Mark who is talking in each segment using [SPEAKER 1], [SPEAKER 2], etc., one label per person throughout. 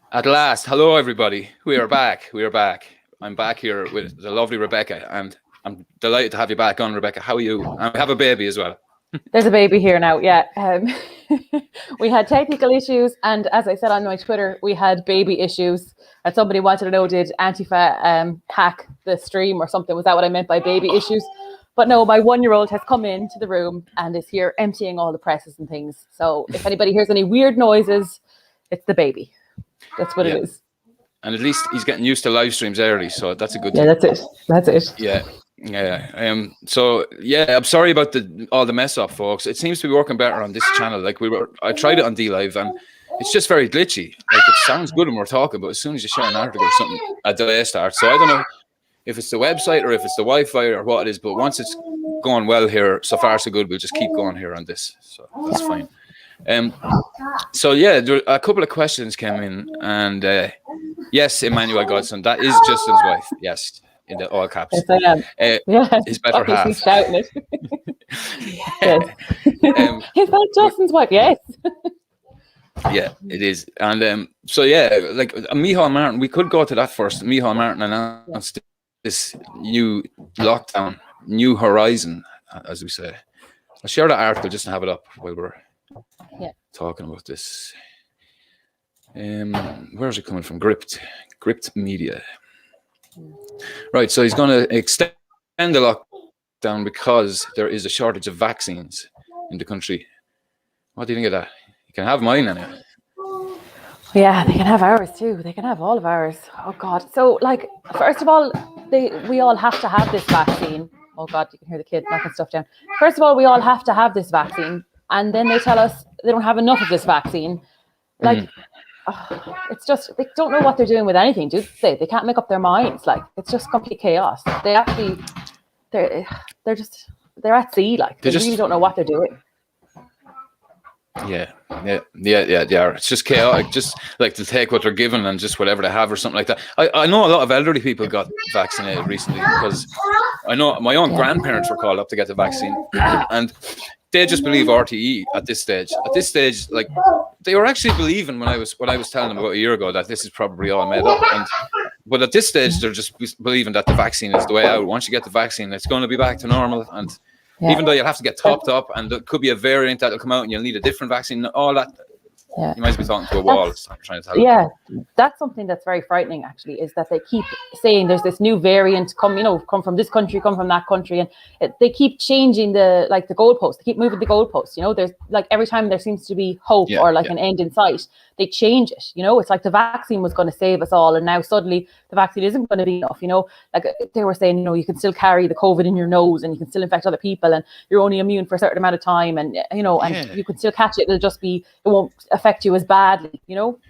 [SPEAKER 1] At last, hello everybody. We are back. We are back. I'm back here with the lovely Rebecca, and I'm delighted to have you back on, Rebecca. How are you? And we have a baby as well.
[SPEAKER 2] There's a baby here now, yeah. We had technical issues, and as I said on my Twitter, we had baby issues. And somebody wanted to know, did Antifa hack the stream or something? Was that what I meant by baby issues? But no, my 1-year-old has come into the room and is here emptying all the presses and things. So if anybody hears any weird noises, it's the baby. That's what it is.
[SPEAKER 1] And at least he's getting used to live streams early, so that's a good
[SPEAKER 2] thing. Yeah, that's it.
[SPEAKER 1] Yeah. So I'm sorry about all the mess up, folks. It seems to be working better on this channel. Like I tried it on DLive and it's just very glitchy. Like it sounds good when we're talking, but as soon as you share an article or something, a delay starts. So I don't know if it's the website or if it's the Wi-Fi or what it is, but once it's going well here, so far so good, we'll just keep going here on this. So that's fine. So yeah, there a couple of questions came in, and yes, Emmanuel Godson, that is Justin's wife. Yes, in the all caps.
[SPEAKER 2] Yes, I am. Yeah,
[SPEAKER 1] his better half.
[SPEAKER 2] He's shouting it. Yes. Is that Justin's wife? Yes.
[SPEAKER 1] Yeah, it is. And so yeah, like Micheál Martin, we could go to that first. Micheál Martin announced this new lockdown, new horizon, as we say. I'll share that article just to have it up while we're talking about this. Where's it coming from? Gripped Media. Right, so he's going to extend the lockdown because there is a shortage of vaccines in the country. What do you think of that? You can have mine anyway.
[SPEAKER 2] Yeah, they can have ours too. They can have all of ours. Oh God. So like, first of all, we all have to have this vaccine. Oh God, you can hear the kid knocking stuff down. First of all, we all have to have this vaccine. And then they tell us they don't have enough of this vaccine. Like, it's just, they don't know what they're doing with anything, do they? They can't make up their minds. Like, it's just complete chaos. They actually, they're at sea. Like, they really don't know what they're doing.
[SPEAKER 1] Yeah, they are. It's just chaotic. Just like to take what they're given and just whatever they have or something like that. I know a lot of elderly people got vaccinated recently because I know my own grandparents were called up to get the vaccine, and they just believe RTE at this stage. At this stage, like they were actually believing when I was telling them about a year ago that this is probably all made up. But at this stage, they're just believing that the vaccine is the way out. Once you get the vaccine, it's going to be back to normal. And even though you'll have to get topped up, and there could be a variant that'll come out, and you'll need a different vaccine. All that. Yeah. You might as well be talking to a wall. Trying to tell
[SPEAKER 2] that's something that's very frightening. Actually, is that they keep saying there's this new variant come from this country, come from that country, and they keep changing the goalposts. They keep moving the goalposts. There's like every time there seems to be hope or an end in sight, they change it. It's like the vaccine was going to save us all, and now suddenly the vaccine isn't going to be enough. Like they were saying, you can still carry the COVID in your nose, and you can still infect other people, and you're only immune for a certain amount of time, and and you can still catch it. It won't affect you as badly.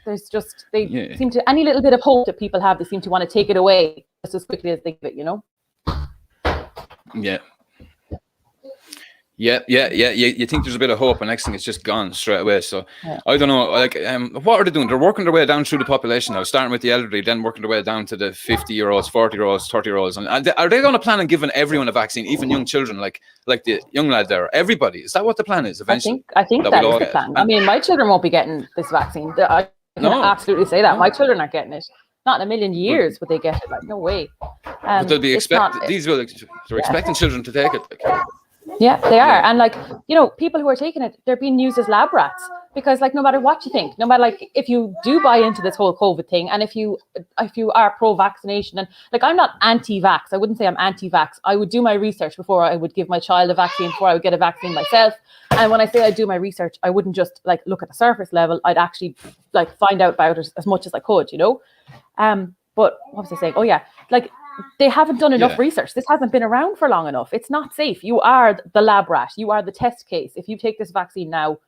[SPEAKER 2] There's just seem to, any little bit of hope that people have, they seem to want to take it away just as quickly as they give it.
[SPEAKER 1] You think there's a bit of hope, and next thing it's just gone straight away. So I don't know, like what are they doing? They're working their way down through the population now, starting with the elderly, then working their way down to the 50-year-olds, 40-year-olds, 30-year-olds. And are they going to plan on giving everyone a vaccine, even young children, like the young lad there? Everybody? Is that what the plan is eventually?
[SPEAKER 2] I think that is the plan. I mean, my children won't be getting this vaccine. I can absolutely say that. My children aren't getting it. Not in a million years would they get it. Like, no way.
[SPEAKER 1] But they'll be they're expecting children to take it.
[SPEAKER 2] Yeah, they are. And people who are taking it, they're being used as lab rats, because no matter what you think, no matter if you do buy into this whole COVID thing, and if you are pro-vaccination, and I'm not anti-vax, I wouldn't say I'm anti-vax. I would do my research before I would give my child a vaccine, before I would get a vaccine myself. And when I say I do my research, I wouldn't just look at the surface level. I'd actually find out about it as much as I could, But what was I saying? Oh yeah, they haven't done enough research. This hasn't been around for long enough. It's not safe. You are the lab rat. You are the test case. If you take this vaccine now,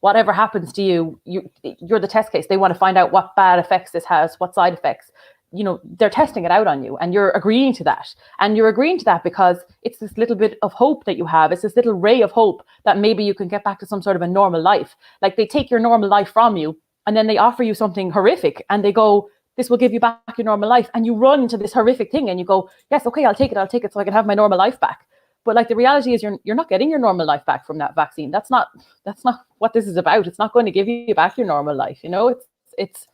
[SPEAKER 2] whatever happens to you, you're the test case. They want to find out what bad effects this has, what side effects. They're testing it out on you, and you're agreeing to that. And you're agreeing to that because it's this little bit of hope that you have. It's this little ray of hope that maybe you can get back to some sort of a normal life. Like they take your normal life from you, and then they offer you something horrific, and they go, this will give you back your normal life. And you run to this horrific thing and you go, yes, okay, I'll take it so I can have my normal life back. But the reality is you're not getting your normal life back from that vaccine. That's not what this is about. It's not going to give you back your normal life. It's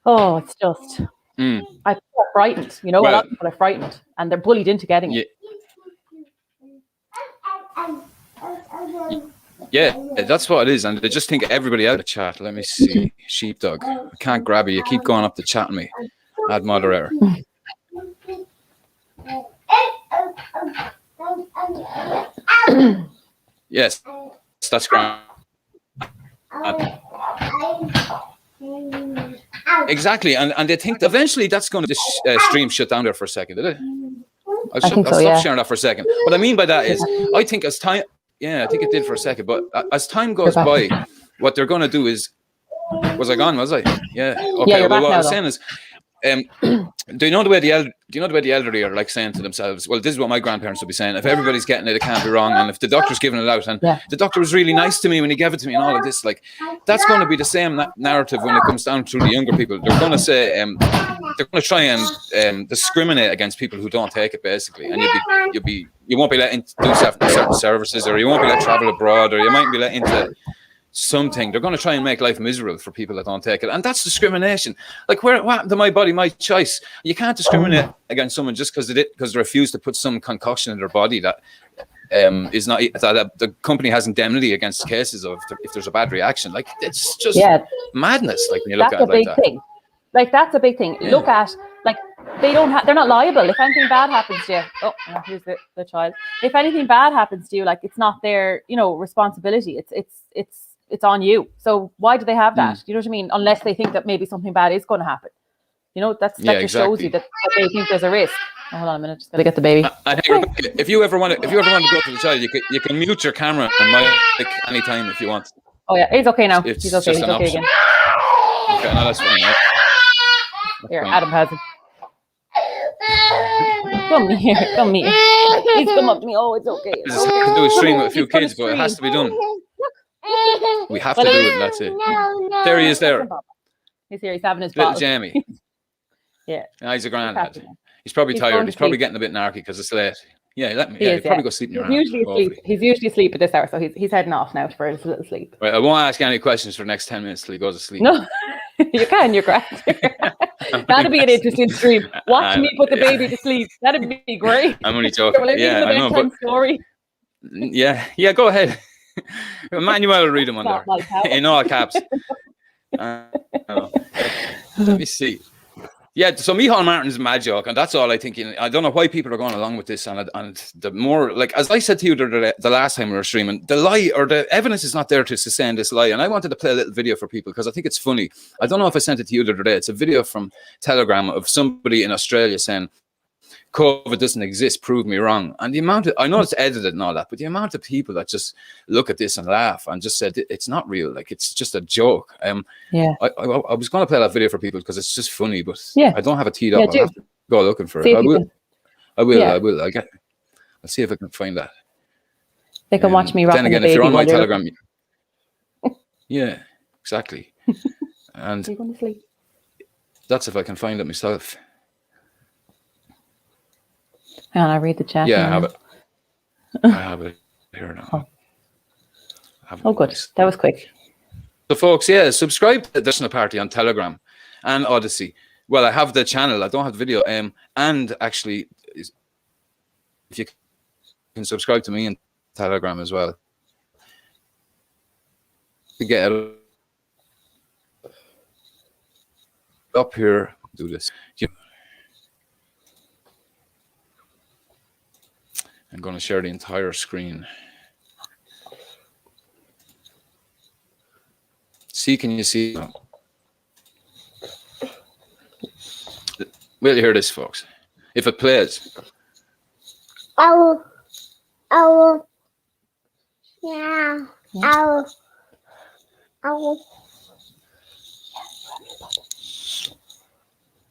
[SPEAKER 2] Oh, it's just,
[SPEAKER 1] Mm.
[SPEAKER 2] I feel frightened. You know, a
[SPEAKER 1] Well,
[SPEAKER 2] lot of people are frightened and they're bullied into getting
[SPEAKER 1] yeah,
[SPEAKER 2] it.
[SPEAKER 1] yeah, that's what it is. And they just think everybody out of the chat. Let me see. Sheepdog. I can't grab you. You keep going up the chat on me. Add moderator. Yes, that's great. Exactly. And they think eventually that's going to stream shut down there for a second, did it? I'll stop sharing that for a second. What I mean by that is, I think as time, I think it did for a second, but as time goes by, what they're going to do is, was I gone? Was I? Yeah. Okay.
[SPEAKER 2] Yeah,
[SPEAKER 1] well, what I was
[SPEAKER 2] now,
[SPEAKER 1] saying is, do you know the way the elderly are like saying to themselves, well, this is what my grandparents would be saying: if everybody's getting it, it can't be wrong, and if the doctor's giving it out, and the doctor was really nice to me when he gave it to me, and all of this, like, that's going to be the same narrative when it comes down to the younger people. They're going to say, they're going to try and discriminate against people who don't take it, basically, and you won't be let into do certain services, or you won't be let travel abroad, or you might be let into something. They're going to try and make life miserable for people that don't take it, and that's discrimination. Like, what happened to my body, my choice? You can't discriminate against someone just because they refuse to put some concoction in their body that is not that the company has indemnity against cases of if there's a bad reaction. Like, it's just madness. Like, when you look at it like that.
[SPEAKER 2] That's a big thing. Like, that's a big thing. Look at, like, they're not liable if anything bad happens to you. Oh, here's the child. If anything bad happens to you, like, it's not their responsibility. It's on you. So why do they have that? You know what I mean? Unless they think that maybe something bad is going to happen. That just shows you that they think there's a risk. Oh, hold on a minute, just gotta get the baby.
[SPEAKER 1] If you ever want to go to the child, you can mute your camera and mic anytime if you want.
[SPEAKER 2] Oh yeah, he's okay now. He's okay. He's okay again.
[SPEAKER 1] Okay, no, that's fine.
[SPEAKER 2] Here, Adam has him. Come here. He's come up to me. Oh, it's okay.
[SPEAKER 1] I can do a stream with a few kids, but it has to be done. We have to do it, and that's it. There he is there.
[SPEAKER 2] He's here. He's having his
[SPEAKER 1] little
[SPEAKER 2] bottle.
[SPEAKER 1] Jamie.
[SPEAKER 2] Yeah.
[SPEAKER 1] He's a grand lad. He's probably tired. He's probably getting a bit narky because it's late. Yeah, he'll probably go sleep in your arm.
[SPEAKER 2] He's usually asleep at this hour, so he's heading off now for his little sleep.
[SPEAKER 1] Right, I won't ask you any questions for the next 10 minutes till he goes to sleep.
[SPEAKER 2] No, you can. You're grand. That'd be an interesting stream. Watch me put the baby to sleep. That'd be great.
[SPEAKER 1] I'm only joking. Yeah, I know. But
[SPEAKER 2] story.
[SPEAKER 1] Yeah, go ahead. Emmanuel will read them on there in all caps. Let me see. Yeah, so Micheál Martin's a mad joke, and that's all I think. I don't know why people are going along with this, and the more, like, as I said to you the last time we were streaming, the lie or the evidence is not there to sustain this lie, and I wanted to play a little video for people because I think it's funny. I don't know if I sent it to you the other day. It's a video from Telegram of somebody in Australia saying, COVID doesn't exist, prove me wrong. And the amount of, I know it's edited and all that, but the amount of people that just look at this and laugh and just said it's not real, like it's just a joke. I was going to play that video for people because it's just funny, but I don't have it teed up. I'll have to go looking for it. I will. I'll see if I can find that.
[SPEAKER 2] They can watch me rocking the baby.
[SPEAKER 1] Then again, if you're on my Telegram, yeah, exactly. And
[SPEAKER 2] you're going to sleep.
[SPEAKER 1] That's if I can find it myself.
[SPEAKER 2] Hang on, I read the chat.
[SPEAKER 1] Yeah, I have it here now.
[SPEAKER 2] Oh, good. That was quick.
[SPEAKER 1] So, folks, subscribe to the Listener Party on Telegram and Odyssey. Well, I have the channel. I don't have the video. And actually, if you can subscribe to me on Telegram as well. To get it up here, do this. I'm going to share the entire screen. Can you see? We'll hear this, folks. If it plays.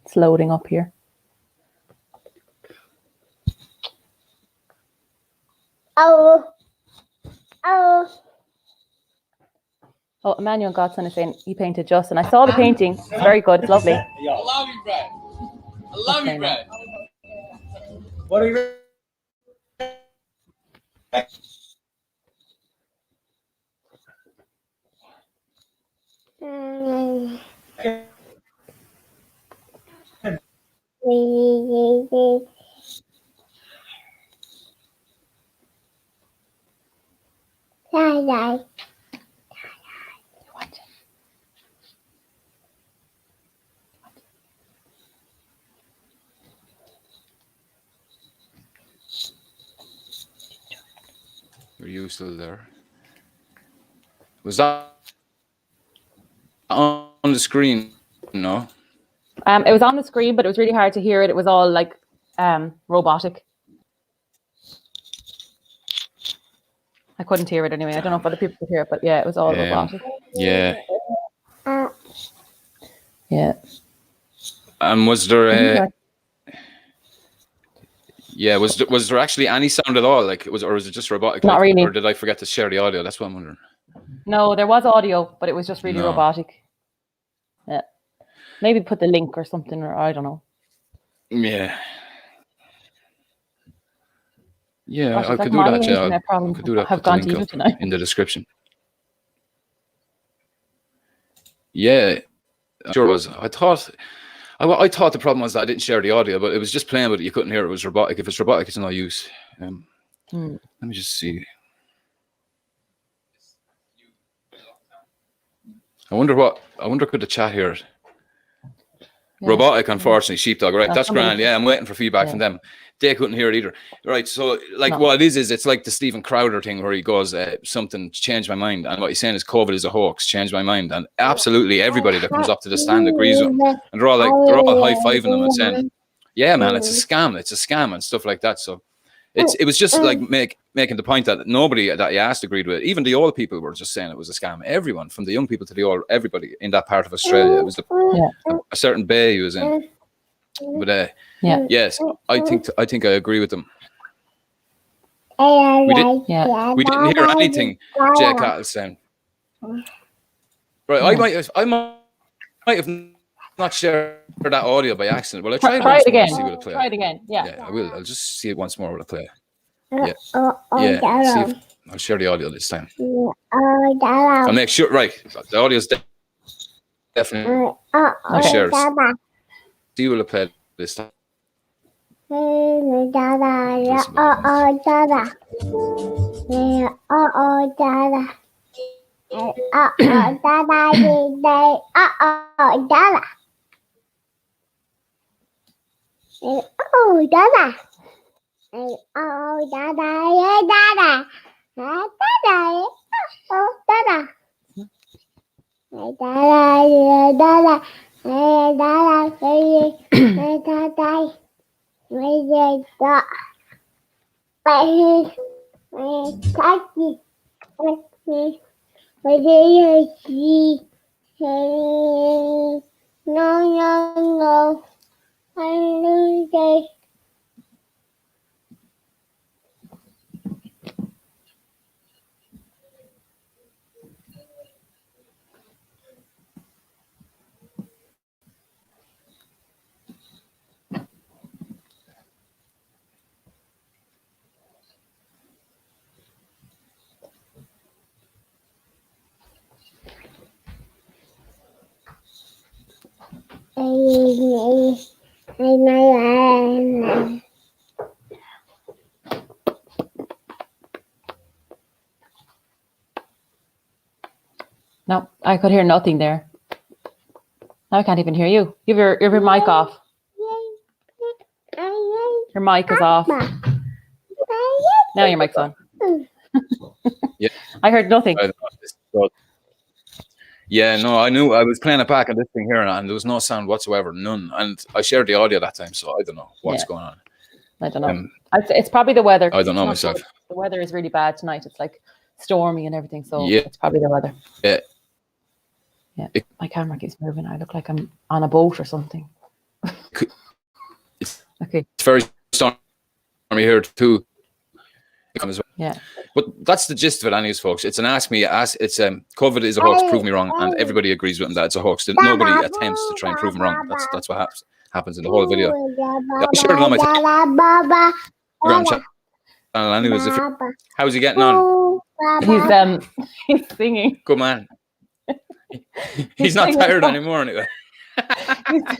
[SPEAKER 2] It's loading up here. Oh, Emmanuel Godson is saying he painted Justin. I saw the painting. It's very good. It's lovely.
[SPEAKER 3] I love you, Brad. I love you, Brad. What are you?
[SPEAKER 1] you still there? Was that on the screen? No.
[SPEAKER 2] It was on the screen, but it was really hard to hear it. It was all like robotic. I couldn't hear it anyway. I don't know if other people could hear it, but yeah, it was all robotic.
[SPEAKER 1] Yeah.
[SPEAKER 2] Yeah.
[SPEAKER 1] And was there was there actually any sound at all? Like or was it just robotic?
[SPEAKER 2] Not really.
[SPEAKER 1] Or did I forget to share the audio? That's what I'm wondering.
[SPEAKER 2] No, there was audio, but it was just really robotic. Yeah. Maybe put the link or something, or I don't know.
[SPEAKER 1] Yeah. Yeah,
[SPEAKER 2] Gosh,
[SPEAKER 1] I could do that. Yeah, I could do that.
[SPEAKER 2] Have gone to you tonight
[SPEAKER 1] in the description. Yeah, sure was. I thought the problem was that I didn't share the audio, but it was just playing, but you couldn't hear it. It was robotic. If it's robotic, it's no use. Let me just see. I wonder could the chat hear it? Yeah. Robotic, unfortunately, Sheepdog. Right, that's grand. Yeah, I'm waiting for feedback from them. They couldn't hear it either. Right, so what it is it's like the Stephen Crowder thing where he goes, something changed my mind, and what he's saying is COVID is a hoax, changed my mind, and absolutely everybody that comes up to the stand agrees with him, and they're all high-fiving them and saying, yeah, man, it's a scam and stuff like that. So it was just like making the point that nobody that he asked agreed with it. Even the old people were just saying it was a scam. Everyone, from the young people to the old, everybody in that part of Australia. It was a certain bay he was in. But yes, I think I agree with them. We didn't hear anything J Cahill saying. Right, I might have not shared that audio by accident. Well, I try it again. See will it play.
[SPEAKER 2] Try it again. Yeah,
[SPEAKER 1] I will. I'll just see it once more. Will it play? Yeah. See if I'll share the audio this time. I'll make sure. Right, the audio's definitely. I'll share it. See will it play this time.
[SPEAKER 2] No, I could hear nothing there. Now I can't even hear you. You have your mic off. Your mic is off. Now your mic's on.
[SPEAKER 1] Yeah.
[SPEAKER 2] I heard nothing.
[SPEAKER 1] Yeah, no, I knew I was playing it back on this thing here, and there was no sound whatsoever, none. And I shared the audio that time, so I don't know what's going on.
[SPEAKER 2] I don't know. It's probably the weather.
[SPEAKER 1] I don't know myself.
[SPEAKER 2] The weather is really bad tonight. It's like stormy and everything, so it's probably the weather.
[SPEAKER 1] Yeah.
[SPEAKER 2] My camera keeps moving. I look like I'm on a boat or something.
[SPEAKER 1] It's very stormy here too.
[SPEAKER 2] Yeah.
[SPEAKER 1] But that's the gist of it, anyways, folks. It's an ask me. It's COVID is a hoax. Prove me wrong, and everybody agrees with him that it's a hoax. Nobody attempts to try and prove him wrong. That's what happens in the whole video. I shared it on my Instagram channel. Anyways, how's he getting on?
[SPEAKER 2] He's singing.
[SPEAKER 1] Good man. He's not tired anymore anyway.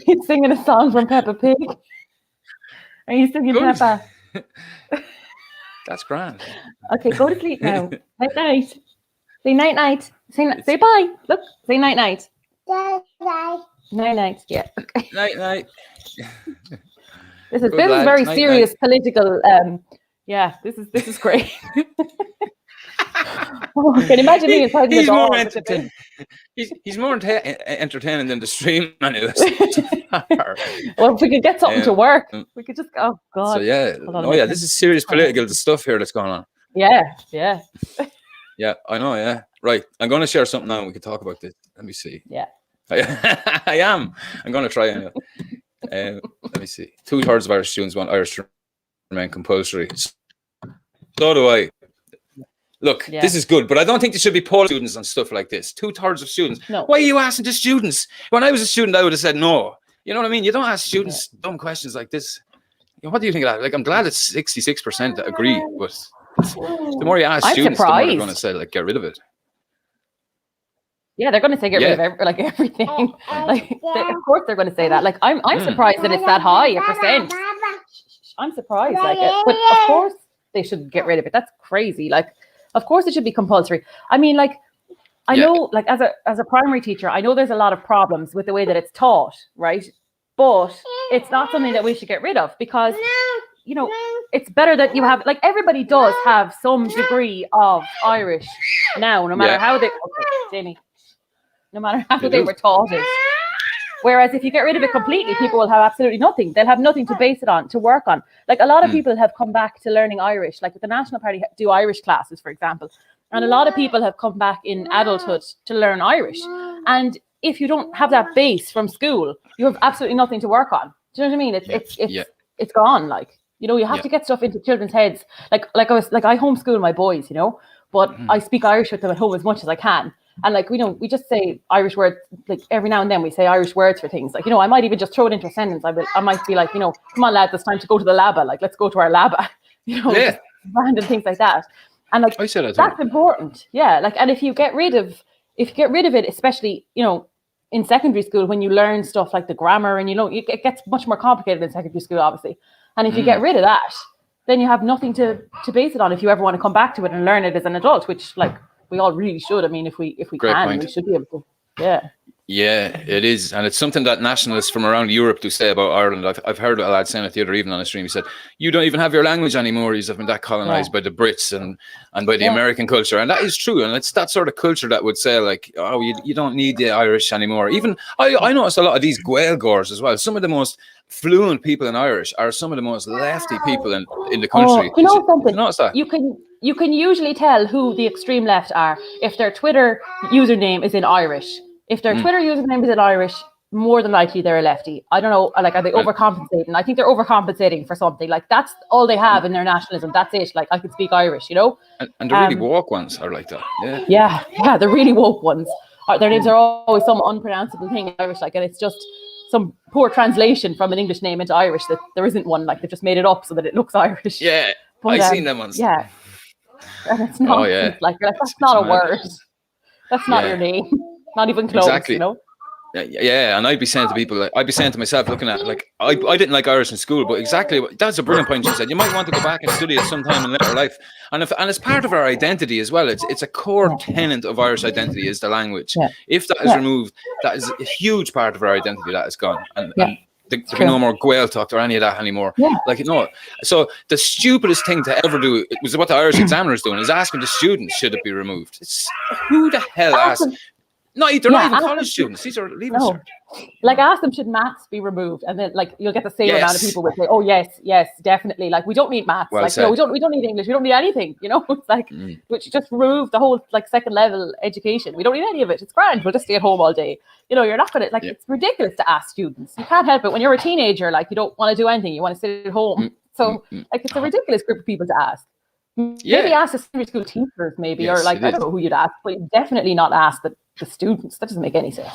[SPEAKER 2] he's singing a song from Peppa Pig. Are you singing Peppa?
[SPEAKER 1] That's grand.
[SPEAKER 2] Okay, go to sleep now. Night night. Say night night. Say bye. Look, say night night. Night night. Yeah. Okay.
[SPEAKER 1] Night night.
[SPEAKER 2] This is very serious political. Yeah, this is great. Oh, can you imagine me inside the
[SPEAKER 1] He's
[SPEAKER 2] dog?
[SPEAKER 1] more entertaining. He's more entertaining than the stream anyway.
[SPEAKER 2] Well, if we could get something to work, we could just go. Oh God.
[SPEAKER 1] So yeah,
[SPEAKER 2] Hold on a
[SPEAKER 1] oh yeah,
[SPEAKER 2] minute.
[SPEAKER 1] this is serious political stuff here that's going on.
[SPEAKER 2] Yeah.
[SPEAKER 1] Yeah, I know. Yeah, right. I'm going to share something now, and we can talk about this. Let me see.
[SPEAKER 2] Yeah.
[SPEAKER 1] I am. I'm going to try anyway. Let me see. 2/3 of Irish students want Irish to remain compulsory. So do I. Look, this is good, but I don't think there should be polling students on stuff like this. 2/3 of students.
[SPEAKER 2] No.
[SPEAKER 1] Why are you asking the students? When I was a student, I would have said no. You know what I mean? You don't ask students dumb questions like this. What do you think of that? Like, I'm glad it's 66% that agree, but the more you ask students, the more they're going to say, like, get rid of it.
[SPEAKER 2] Yeah, they're going to say get rid of everything. Of course they're going to say that. Like, I'm surprised that it's that high a percent. I'm surprised, like it. But of course they should get rid of it. That's crazy. Like, of course it should be compulsory. I mean, like, I know, like, as a primary teacher, I know there's a lot of problems with the way that it's taught, right? But it's not something that we should get rid of because, you know, it's better that you have, like, everybody does have some degree of Irish now, no matter how they, Jamie, no matter how they were taught it. Whereas if you get rid of it completely, people will have absolutely nothing. They'll have nothing to base it on, to work on. Like, a lot of people have come back to learning Irish, like the National Party do Irish classes, for example. And a lot of people have come back in adulthood to learn Irish. And if you don't have that base from school, you have absolutely nothing to work on. Do you know what I mean? It's gone. Like, you know, you have to get stuff into children's heads. I homeschool my boys, you know, but I speak Irish with them at home as much as I can. And, like, you know, we just say Irish words, like, every now and then we say Irish words for things. Like, you know, I might even just throw it into a sentence. I might be like, you know, come on, lads, it's time to go to the labba. Like, let's go to our labba. You know, just random things like that. And, like, I said that's important. Yeah. Like, and if you get rid of it, especially, you know, in secondary school, when you learn stuff like the grammar and, you know, it gets much more complicated in secondary school, obviously. And if you get rid of that, then you have nothing to base it on if you ever want to come back to it and learn it as an adult, which, like, we all really should. I mean, if we can, we should be able to. Yeah.
[SPEAKER 1] Yeah, it is. And it's something that nationalists from around Europe do say about Ireland. I've heard a lad saying it the other evening on a stream. He said, you don't even have your language anymore. You've been that colonized by the Brits and by the American culture. And that is true. And it's that sort of culture that would say, like, oh, you don't need the Irish anymore. Even I noticed a lot of these Gaeilgeoirs as well. Some of the most fluent people in Irish are some of the most lefty people in the country.
[SPEAKER 2] You know something?
[SPEAKER 1] You notice that?
[SPEAKER 2] You can usually tell who the extreme left are if their Twitter username is in Irish. If their Twitter username is in Irish, more than likely they're a lefty. I don't know, like, are they overcompensating? I think they're overcompensating for something. Like, that's all they have in their nationalism. That's it. Like, I can speak Irish, you know?
[SPEAKER 1] And the really woke ones are like that.
[SPEAKER 2] Yeah, the really woke ones. Their names are always some unpronounceable thing in Irish, like, and it's just some poor translation from an English name into Irish that there isn't one. Like, they've just made it up so that it looks Irish.
[SPEAKER 1] Yeah, I've seen them ones.
[SPEAKER 2] Yeah. And it's not like that's not a word. That's not your name. Not even close, you know?
[SPEAKER 1] Yeah, and I'd be saying to people, like, I'd be saying to myself, looking at, like, I didn't like Irish in school, but that's a brilliant point you said. You might want to go back and study it sometime in later life. And it's part of our identity as well. It's a core tenet of Irish identity is the language. Yeah. If that is removed, that is a huge part of our identity that is gone. And there'll be no more Gaeltacht or any of that anymore. Yeah. Like, no. So the stupidest thing to ever do was what the Irish Examiner is doing, is asking the students, should it be removed? Who the hell asked? No, they're not even college students. These are leaving cert.
[SPEAKER 2] Like, ask them, should maths be removed? And then, like, you'll get the same amount of people will say, oh, yes, definitely. Like, we don't need maths. Well, like, no, we don't need English. We don't need anything, you know? It's like, which just remove the whole, like, second level education. We don't need any of it. It's grand. We'll just stay at home all day. You know, you're not going to, like, it's ridiculous to ask students. You can't help it. When you're a teenager, like, you don't want to do anything. You want to sit at home. So, like, it's a ridiculous group of people to ask. Maybe ask the secondary school teachers, maybe, or, like, I don't know who you'd ask, but definitely not ask the students. That doesn't make any sense.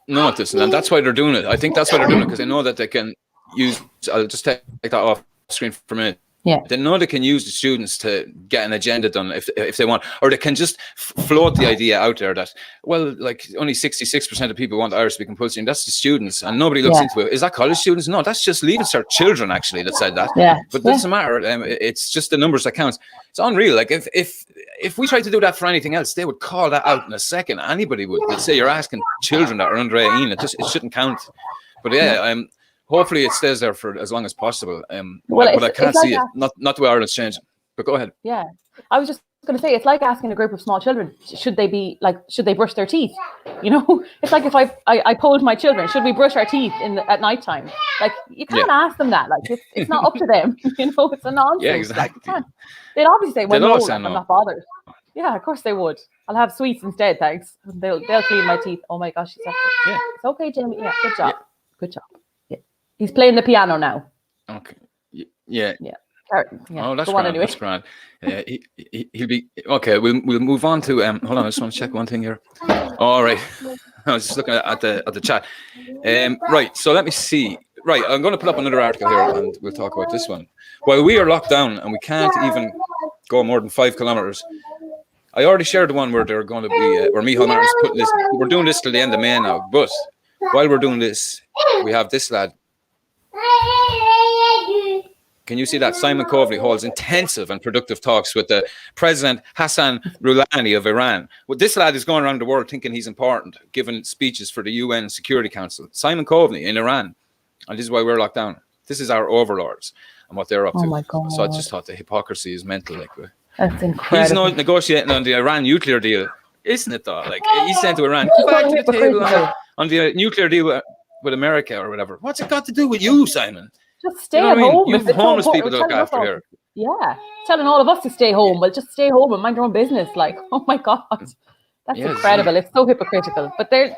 [SPEAKER 1] No, it doesn't. And that's why they're doing it. I think that's why they're doing it, because they know that they can use, I'll just take that off screen for a minute. Yeah. They know they can use the students to get an agenda done if they want, or they can just float the idea out there that, well, like, only 66% of people want Irish to be compulsory, and that's the students, and nobody looks into it. Is that college students? No, that's just leaving cert children, actually, that said that. Yeah. But it doesn't matter. It's just the numbers that count. It's unreal. Like, if we tried to do that for anything else, they would call that out in a second. Anybody would. They'd say you're asking children that are under 18. It shouldn't count. But hopefully it stays there for as long as possible. But I can't see it. Not the way Ireland's changing. But go ahead.
[SPEAKER 2] Yeah. I was just going to say, it's like asking a group of small children, should they brush their teeth? It's like if I polled my children, should we brush our teeth at nighttime? Like, you can't ask them that. Like, it's not up to them. It's a nonsense.
[SPEAKER 1] Yeah, exactly.
[SPEAKER 2] Like, they'd obviously say, well,
[SPEAKER 1] They'd
[SPEAKER 2] no,
[SPEAKER 1] all
[SPEAKER 2] like,
[SPEAKER 1] say
[SPEAKER 2] I'm
[SPEAKER 1] no.
[SPEAKER 2] not bothered. Yeah, of course they would. I'll have sweets instead, thanks. They'll clean my teeth. Oh my gosh, she's
[SPEAKER 1] Yeah.
[SPEAKER 2] It's okay, Jamie. Yeah, good job. Yeah. Good job. Yeah. He's playing the piano now.
[SPEAKER 1] Okay. Yeah.
[SPEAKER 2] Yeah.
[SPEAKER 1] Oh, that's
[SPEAKER 2] Go
[SPEAKER 1] grand.
[SPEAKER 2] on anyway.
[SPEAKER 1] That's grand. He'll be okay. We'll move on to hold on, I just want to check one thing here. All right. I was just looking at the chat. Right. So let me see. Right. I'm going to put up another article here, and we'll talk about this one. While we are locked down and we can't even go more than 5 kilometers, I already shared the one where they're going to be where Micheál Martin's putting this. We're doing this till the end of May now, but while we're doing this, we have this lad. Can you see that? Simon Coveney holds intensive and productive talks with the President Hassan Rouhani of Iran. Well, this lad is going around the world thinking he's important, giving speeches for the UN Security Council. Simon Coveney in Iran. And this is why we're locked down. This is our overlords and what they're up to.
[SPEAKER 2] Oh my God.
[SPEAKER 1] So I just thought the hypocrisy is mental. Like,
[SPEAKER 2] that's incredible.
[SPEAKER 1] he's negotiating on the Iran nuclear deal, isn't it, though? Like, he's saying to Iran, come back to the table on the nuclear deal with America or whatever. What's it got to do with you, Simon?
[SPEAKER 2] Just stay at home.
[SPEAKER 1] You have homeless people to look after here.
[SPEAKER 2] Yeah, telling all of us to stay home. Well, just stay home and mind your own business. Like, oh my God, that's incredible. It's so hypocritical. But they're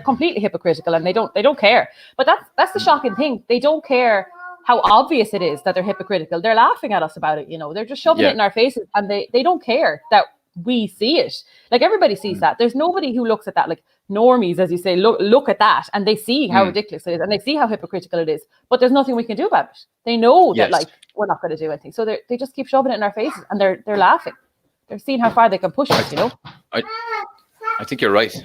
[SPEAKER 2] completely hypocritical, and they don't care. But that's the shocking thing. They don't care how obvious it is that they're hypocritical. They're laughing at us about it. They're just shoving it in our faces, and they don't care that we see it. Like, everybody sees that. There's nobody who looks at that. Like, normies, as you say, look at that, and they see how ridiculous it is, and they see how hypocritical it is, but there's nothing we can do about it. They know that, like, we're not going to do anything, so they just keep shoving it in our faces, and they're laughing. They're seeing how far they can push it.
[SPEAKER 1] I think you're right.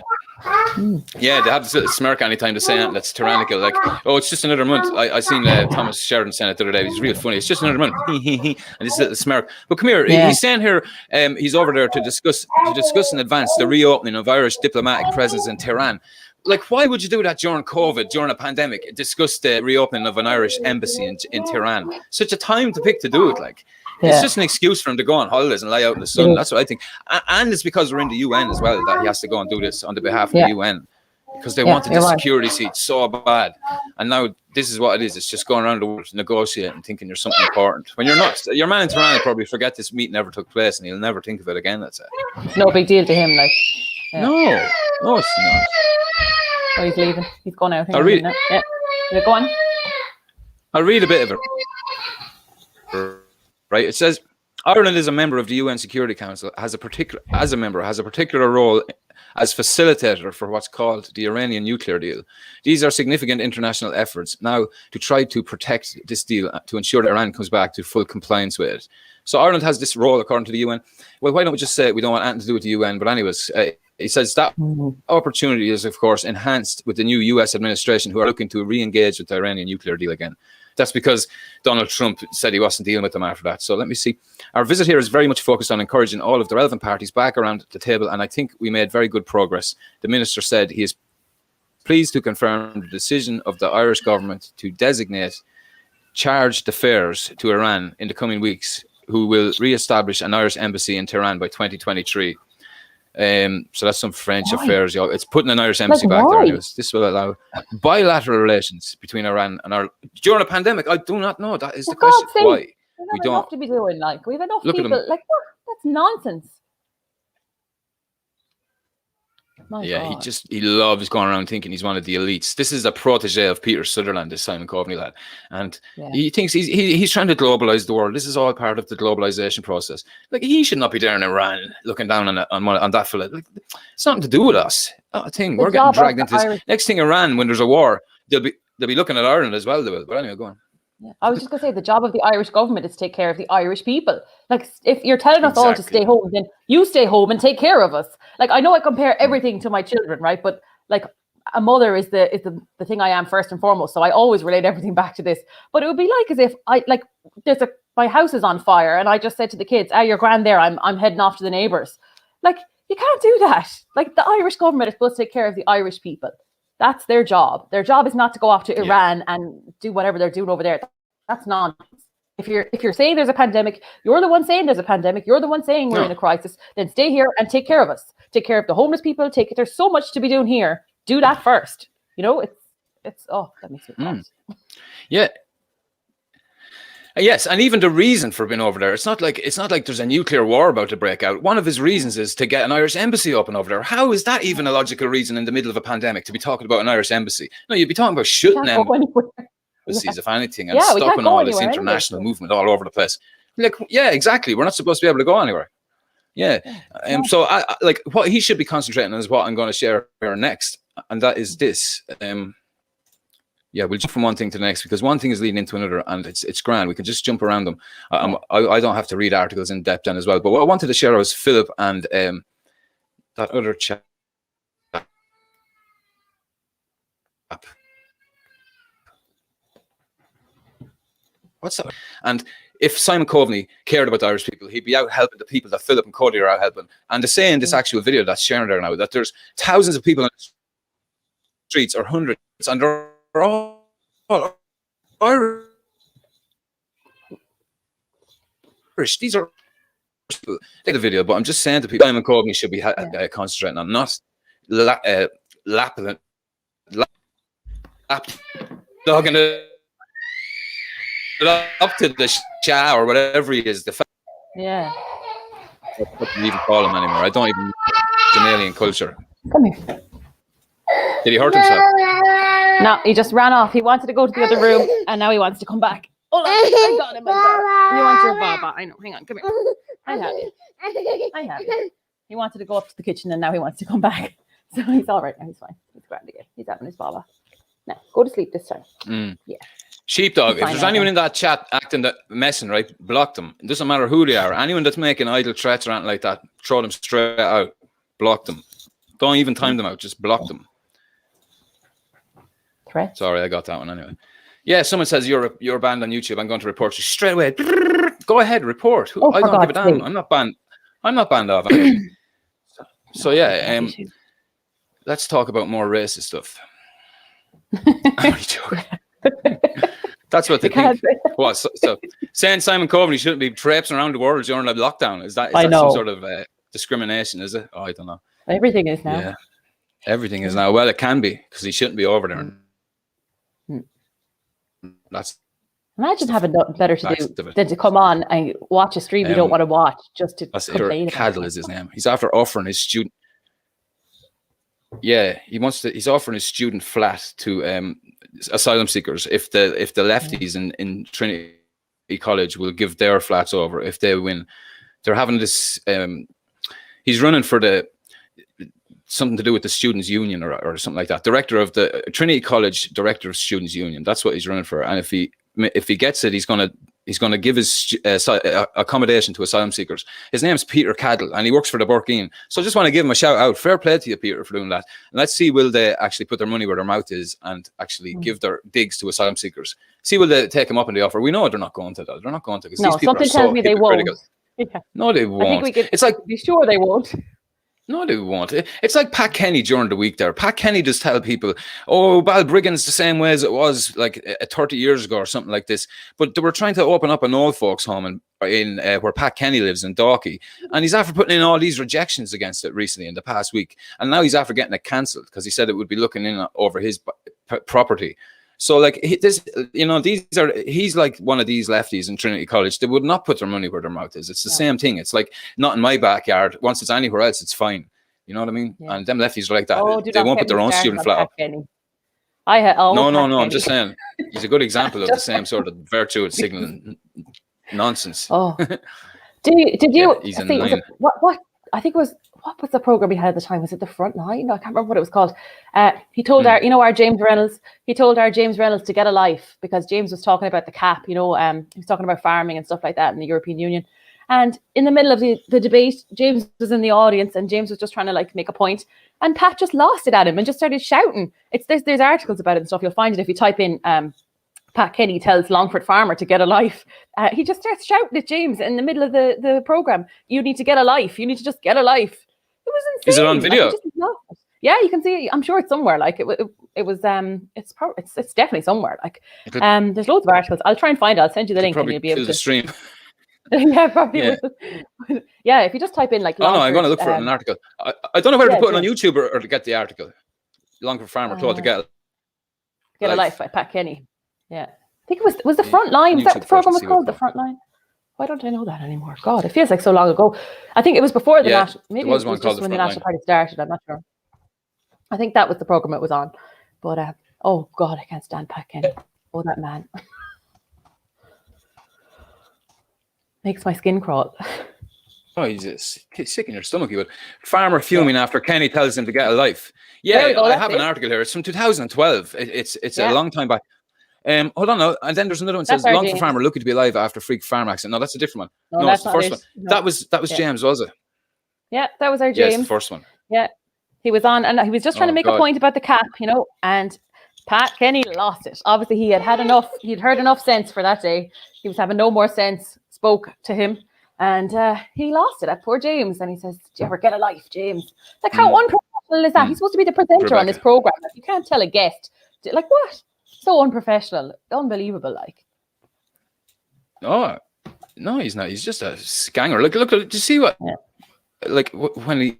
[SPEAKER 1] Yeah, they have this little smirk anytime they say that. That's tyrannical. Like, oh, it's just another month. I seen Thomas Sheridan saying it the other day. He's real funny. It's just another month. And this little smirk. But come here. Yeah. He's saying here, he's over there to discuss in advance the reopening of Irish diplomatic presence in Tehran. Like, why would you do that during COVID, during a pandemic? Discuss the reopening of an Irish embassy in Tehran. Such a time to pick to do it. Like, it's just an excuse for him to go on holidays and lie out in the sun. That's what I think. And it's because we're in the UN as well that he has to go and do this on the behalf of the UN. Because they wanted the security seat so bad. And now this is what it is. It's just going around the world negotiating, thinking you're something important. When you're not. Your man in Tehran will probably forget this meeting ever took place, and he'll never think of it again, let's say.
[SPEAKER 2] It's no big deal to him, like.
[SPEAKER 1] Yeah. No, it's not.
[SPEAKER 2] Oh, he's leaving. He's gone out.
[SPEAKER 1] I'll read.
[SPEAKER 2] Yeah. Go on.
[SPEAKER 1] I'll read a bit of it. Right. It says Ireland is a member of the UN Security Council, has a particular role as facilitator for what's called the Iranian nuclear deal. These are significant international efforts now to try to protect this deal to ensure that Iran comes back to full compliance with it. So Ireland has this role according to the UN. Well, why don't we just say we don't want anything to do with the UN? But anyways, he says that opportunity is, of course, enhanced with the new US administration who are looking to re-engage with the Iranian nuclear deal again. That's because Donald Trump said he wasn't dealing with them after that. So let me see. Our visit here is very much focused on encouraging all of the relevant parties back around the table, and I think we made very good progress. The minister said he is pleased to confirm the decision of the Irish government to designate charged affairs to Iran in the coming weeks, who will re-establish an Irish embassy in Tehran by 2023. So that's some French affairs. It's putting an Irish embassy back there. Anyways. This will allow bilateral relations between Iran and Ireland during a pandemic. I do not know. That is the question. Why
[SPEAKER 2] we don't have to be doing like we've enough people. Like that's nonsense.
[SPEAKER 1] God. he loves going around thinking he's one of the elites. This is a protege of Peter Sutherland, this Simon Coveney lad, and he thinks he's trying to globalize the world. This is all part of the globalization process. Like, he should not be there in Iran looking down on that fella. Like, it's nothing to do with us. Not a thing. We're getting dragged into this. Next thing, Iran, when there's a war, they'll be looking at Ireland as well. They will. But anyway, go on.
[SPEAKER 2] Yeah. I was just going to say, the job of the Irish government is to take care of the Irish people. Like, if you're telling us all to stay home, then you stay home and take care of us. Like, I know I compare everything to my children, right? But like, a mother is the thing I am first and foremost. So I always relate everything back to this. But it would be like as if my house is on fire and I just said to the kids, you're grand there. I'm heading off to the neighbours. Like, you can't do that. Like, the Irish government is supposed to take care of the Irish people. That's their job. Their job is not to go off to Iran and do whatever they're doing over there. That's nonsense. If you're saying there's a pandemic, you're the one saying there's a pandemic. You're the one saying we're in a crisis. Then stay here and take care of us. Take care of the homeless people. There's so much to be doing here. Do that first. You know, it's that makes me cross.
[SPEAKER 1] Yeah. Yes, and even the reason for being over there, it's not like there's a nuclear war about to break out. One of his reasons is to get an Irish embassy open over there. How is that even a logical reason in the middle of a pandemic to be talking about an Irish embassy? No, you'd be talking about shooting them embassies, if anything, and stopping all this international movement all over the place. Like, yeah, exactly. We're not supposed to be able to go anywhere. Yeah. So I like what he should be concentrating on is what I'm going to share here next, and that is this. Yeah, we'll jump from one thing to the next because one thing is leading into another, and it's grand. We can just jump around them. I don't have to read articles in depth then as well. But what I wanted to share was Philip and that other chap. What's that? And if Simon Coveney cared about the Irish people, he'd be out helping the people that Philip and Cody are out helping. And to say in this actual video that's sharing there now that there's thousands of people on the streets or hundreds, and they're all Irish. These are people. Take the video, but I'm just saying to people, Simon Coveney should be concentrating on not dogging it up to the Shah or whatever he is.
[SPEAKER 2] Yeah.
[SPEAKER 1] I don't even call him anymore. I don't even Canadian culture.
[SPEAKER 2] Come here.
[SPEAKER 1] Did he hurt himself?
[SPEAKER 2] No, he just ran off. He wanted to go to the other room, and now he wants to come back. Hold on, I got him. You want your baba? I know. Hang on, come here. I have you. He wanted to go up to the kitchen, and now he wants to come back. So he's all right now. He's fine. He's grand again. He's having his baba. Now, go to sleep this time. Yeah.
[SPEAKER 1] Sheepdog, if there's anyone in that chat acting that messing, right, block them. It doesn't matter who they are. Anyone that's making idle threats or anything like that, throw them straight out. Block them. Don't even time them out. Just block them.
[SPEAKER 2] Threats?
[SPEAKER 1] Sorry, I got that one anyway. Yeah, someone says you're banned on YouTube. I'm going to report you straight away. Go ahead, report. I don't give a damn. I'm not banned. I'm not banned off. So yeah, let's talk about more racist stuff. I'm only joking. That's what they think. What? So saying Simon Coveney shouldn't be traipsing around the world during the lockdown, is that some sort of discrimination, is it? Oh, I don't know.
[SPEAKER 2] Everything is now.
[SPEAKER 1] Yeah, everything is now. Well, it can be because he shouldn't be over there. That's
[SPEAKER 2] imagine having nothing better to do than to come on and watch a stream you don't want to watch just to complain.
[SPEAKER 1] Cahill is his name. He's after offering his student. Yeah, he's offering his student flat to asylum seekers if the lefties in Trinity College will give their flats over if they win. They're having this. He's running for something to do with the Students' Union or something like that. Director of the Trinity College, Director of Students' Union. That's what he's running for. And if he gets it, he's gonna give his accommodation to asylum seekers. His name's Peter Cahill, and he works for the Burkeen. So I just want to give him a shout out. Fair play to you, Peter, for doing that. And let's see, will they actually put their money where their mouth is and actually give their digs to asylum seekers? See, will they take him up on the offer? We know they're not going to. They're not going to.
[SPEAKER 2] No, something tells me they won't.
[SPEAKER 1] Yeah. No, they won't.
[SPEAKER 2] I think we can be sure they won't.
[SPEAKER 1] No, they won't. It's like Pat Kenny during the week there. Pat Kenny just tell people, oh, Balbriggan's the same way as it was like 30 years ago or something like this. But they were trying to open up an old folks home in where Pat Kenny lives in Dalkey. And he's after putting in all these rejections against it recently in the past week. And now he's after getting it cancelled because he said it would be looking in over his property. So like he's like one of these lefties in Trinity College. They would not put their money where their mouth is. It's the same thing. It's like not in my backyard. Once it's anywhere else, it's fine. You know what I mean? Yeah. And them lefties are like that. They won't put their own student flat up. No. I'm just saying he's a good example of the same sort of virtue signaling nonsense.
[SPEAKER 2] Oh, did you? He's in what? I think it was. What was the program he had at the time? Was it The Front Line? No, I can't remember what it was called. He told our James Reynolds. He told our James Reynolds to get a life because James was talking about the cap. He was talking about farming and stuff like that in the European Union. And in the middle of the debate, James was in the audience, and James was just trying to like make a point, and Pat just lost it at him and just started shouting. There's articles about it and stuff. You'll find it if you type in Pat Kenny tells Longford farmer to get a life. He just starts shouting at James in the middle of the program. You need to get a life. You need to just get a life. It was insane.
[SPEAKER 1] Is it on video?
[SPEAKER 2] Yeah, you can see. I'm sure it's somewhere. Like it was. It's definitely somewhere. Like there's loads of articles. I'll try and find it. I'll send you the link, and you'll be able to
[SPEAKER 1] the stream.
[SPEAKER 2] Yeah, probably. Yeah. Yeah, if you just type in like.
[SPEAKER 1] No, I'm going to look for an article. I don't know where to put it on YouTube or to get the article. Longford farmer told to get
[SPEAKER 2] a life by Pat Kenny. Yeah, I think it was the front line. Was that what the program was called? The front line. Why don't I know that anymore? God, it feels like so long ago. I think it was before the national. Maybe it was just when the National Party started. I'm not sure. I think that was the program it was on. But oh God, I can't stand Pat Kenny. Oh, that man makes my skin crawl.
[SPEAKER 1] Oh, he's just sick in your stomach. You would. Farmer fuming after Kenny tells him to get a life. Yeah, I have an article here. It's from 2012. It's a long time back. Hold on now. And then there's another one that says Longford farmer lucky to be alive after freak farm accident. No, that's a different one. No, it's the first one. No. That was James, was it?
[SPEAKER 2] Yeah, that was our James.
[SPEAKER 1] Yes, the first one.
[SPEAKER 2] Yeah. He was on and he was just trying to make a point about the cap, and Pat Kenny lost it. Obviously he had had enough, he'd heard enough sense for that day. He was having no more sense, spoke to him, and he lost it. That poor James. And he says, "Do you ever get a life, James?" Like, how unprofessional is that? He's supposed to be the presenter on this program. Like, you can't tell a guest. Like, what? So unprofessional. Unbelievable, like.
[SPEAKER 1] Oh, no, he's not. He's just a scanger. Look, do you see what? Yeah. Like, when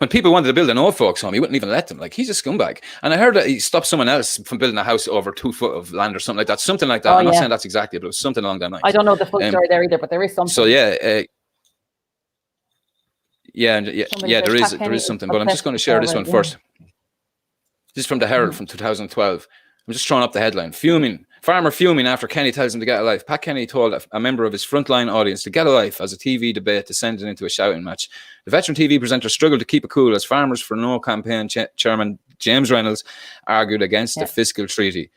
[SPEAKER 1] people wanted to build an old folks home, he wouldn't even let them. Like, he's a scumbag. And I heard that he stopped someone else from building a house over 2 foot of land or something like that. Something like that. I'm not saying that's exactly, but it was something along that line.
[SPEAKER 2] I don't know the full story there either, but there is something.
[SPEAKER 1] So yeah, there is something. But I'm just going to share this one first. This is from the Herald from 2012. I'm just throwing up the headline. Farmer fuming after Kenny tells him to get a life. Pat Kenny told a member of his frontline audience to get a life as a TV debate descended into a shouting match. The veteran TV presenter struggled to keep it cool as Farmers for No campaign chairman James Reynolds argued against the fiscal treaty.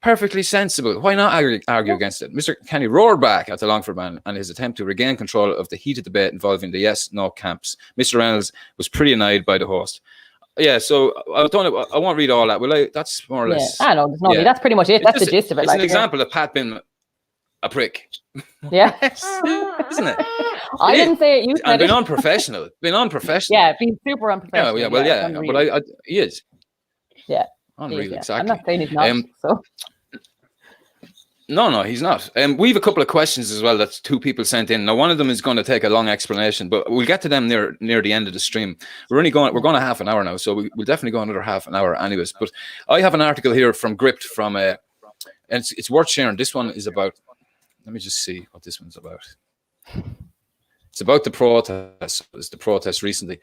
[SPEAKER 1] Perfectly sensible. Why not argue against it? Mr. Kenny roared back at the Longford man and his attempt to regain control of the heated debate involving the yes-no camps. Mr. Reynolds was pretty annoyed by the host. Yeah, so I won't read all that. Will I? That's more or less.
[SPEAKER 2] I know. That's pretty much it. That's the gist of it.
[SPEAKER 1] It's an example of Pat being a prick.
[SPEAKER 2] Yeah,
[SPEAKER 1] isn't it?
[SPEAKER 2] I didn't say it. You said
[SPEAKER 1] it. Being unprofessional.
[SPEAKER 2] Yeah, being super unprofessional.
[SPEAKER 1] But he is.
[SPEAKER 2] Yeah,
[SPEAKER 1] unreal. Exactly.
[SPEAKER 2] I'm not saying he's not. So.
[SPEAKER 1] No, he's not. We have a couple of questions as well that 2 people sent in. Now, one of them is going to take a long explanation, but we'll get to them near the end of the stream. We're going a half an hour now, so we'll definitely go another half an hour anyways. But I have an article here from Gript from and it's worth sharing. This one is about. Let me just see what this one's about. It's about the protest. It's the protest recently.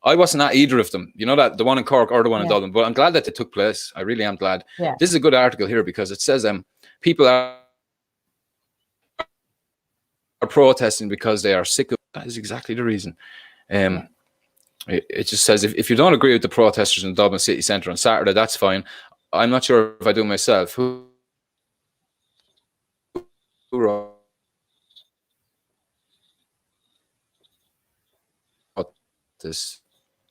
[SPEAKER 1] I wasn't at either of them. You know that the one in Cork or the one in Dublin, but I'm glad that they took place. I really am glad.
[SPEAKER 2] Yeah.
[SPEAKER 1] This is a good article here because it says people are protesting because they are sick of. That is exactly the reason. It just says if you don't agree with the protesters in Dublin city centre on Saturday, that's fine. I'm not sure if I do myself. Who wrote this?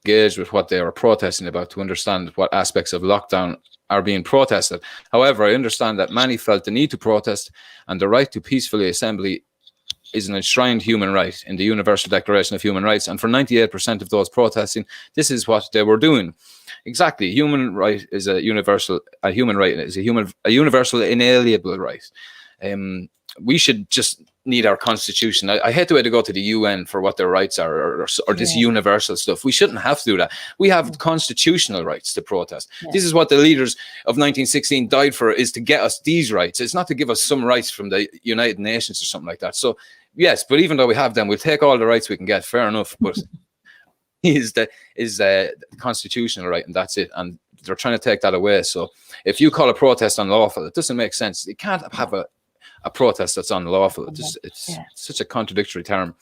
[SPEAKER 1] Engaged with what they are protesting about to understand what aspects of lockdown are being protested. However, I understand that many felt the need to protest, and the right to peacefully assembly is an enshrined human right in the Universal Declaration of Human Rights. And for 98% of those protesting, this is what they were doing. Exactly, human right is a universal. A human right is a universal inalienable right. We should just need our constitution. I hate the way to go to the UN for what their rights are or this universal stuff. We shouldn't have to do that. We have constitutional rights to protest. This is what the leaders of 1916 died for, is to get us these rights. It's not to give us some rights from the United Nations or something like that. So yes, but even though we have them, we'll take all the rights we can get. Fair enough, but is the constitutional right, and that's it. And they're trying to take that away. So if you call a protest unlawful, it doesn't make sense. You can't have a protest that's unlawful. It's such a contradictory term.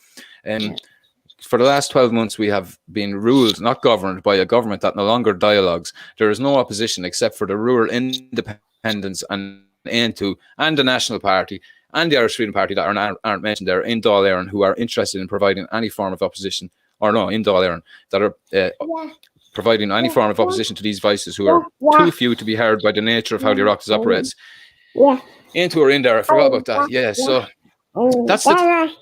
[SPEAKER 1] For the last 12 months, we have been ruled, not governed, by a government that no longer dialogues. There is no opposition except for the rural independents and Aontú and the National Party and the Irish Freedom Party that aren't mentioned there in Dáil Éireann, who are interested in providing any form of opposition, or no, in Dáil Éireann, that are providing any form of opposition to these voices who are too few to be heard by the nature of how the Oireachtas operates. Aontú are in there. I forgot about that. Yeah, so that's the.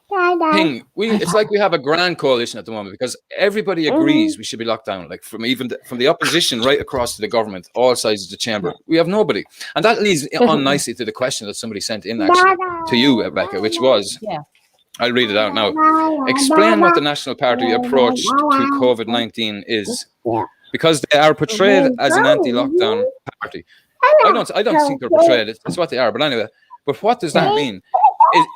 [SPEAKER 1] thing. It's like we have a grand coalition at the moment because everybody agrees we should be locked down. Like from the opposition right across to the government, all sides of the chamber, we have nobody. And that leads on nicely to the question that somebody sent in actually to you, Rebecca, which was, I'll read it out now. Explain what the National Party approach to COVID-19 is, because they are portrayed as an anti-lockdown party. I don't think they're portrayed. It's what they are. But anyway, but what does that mean?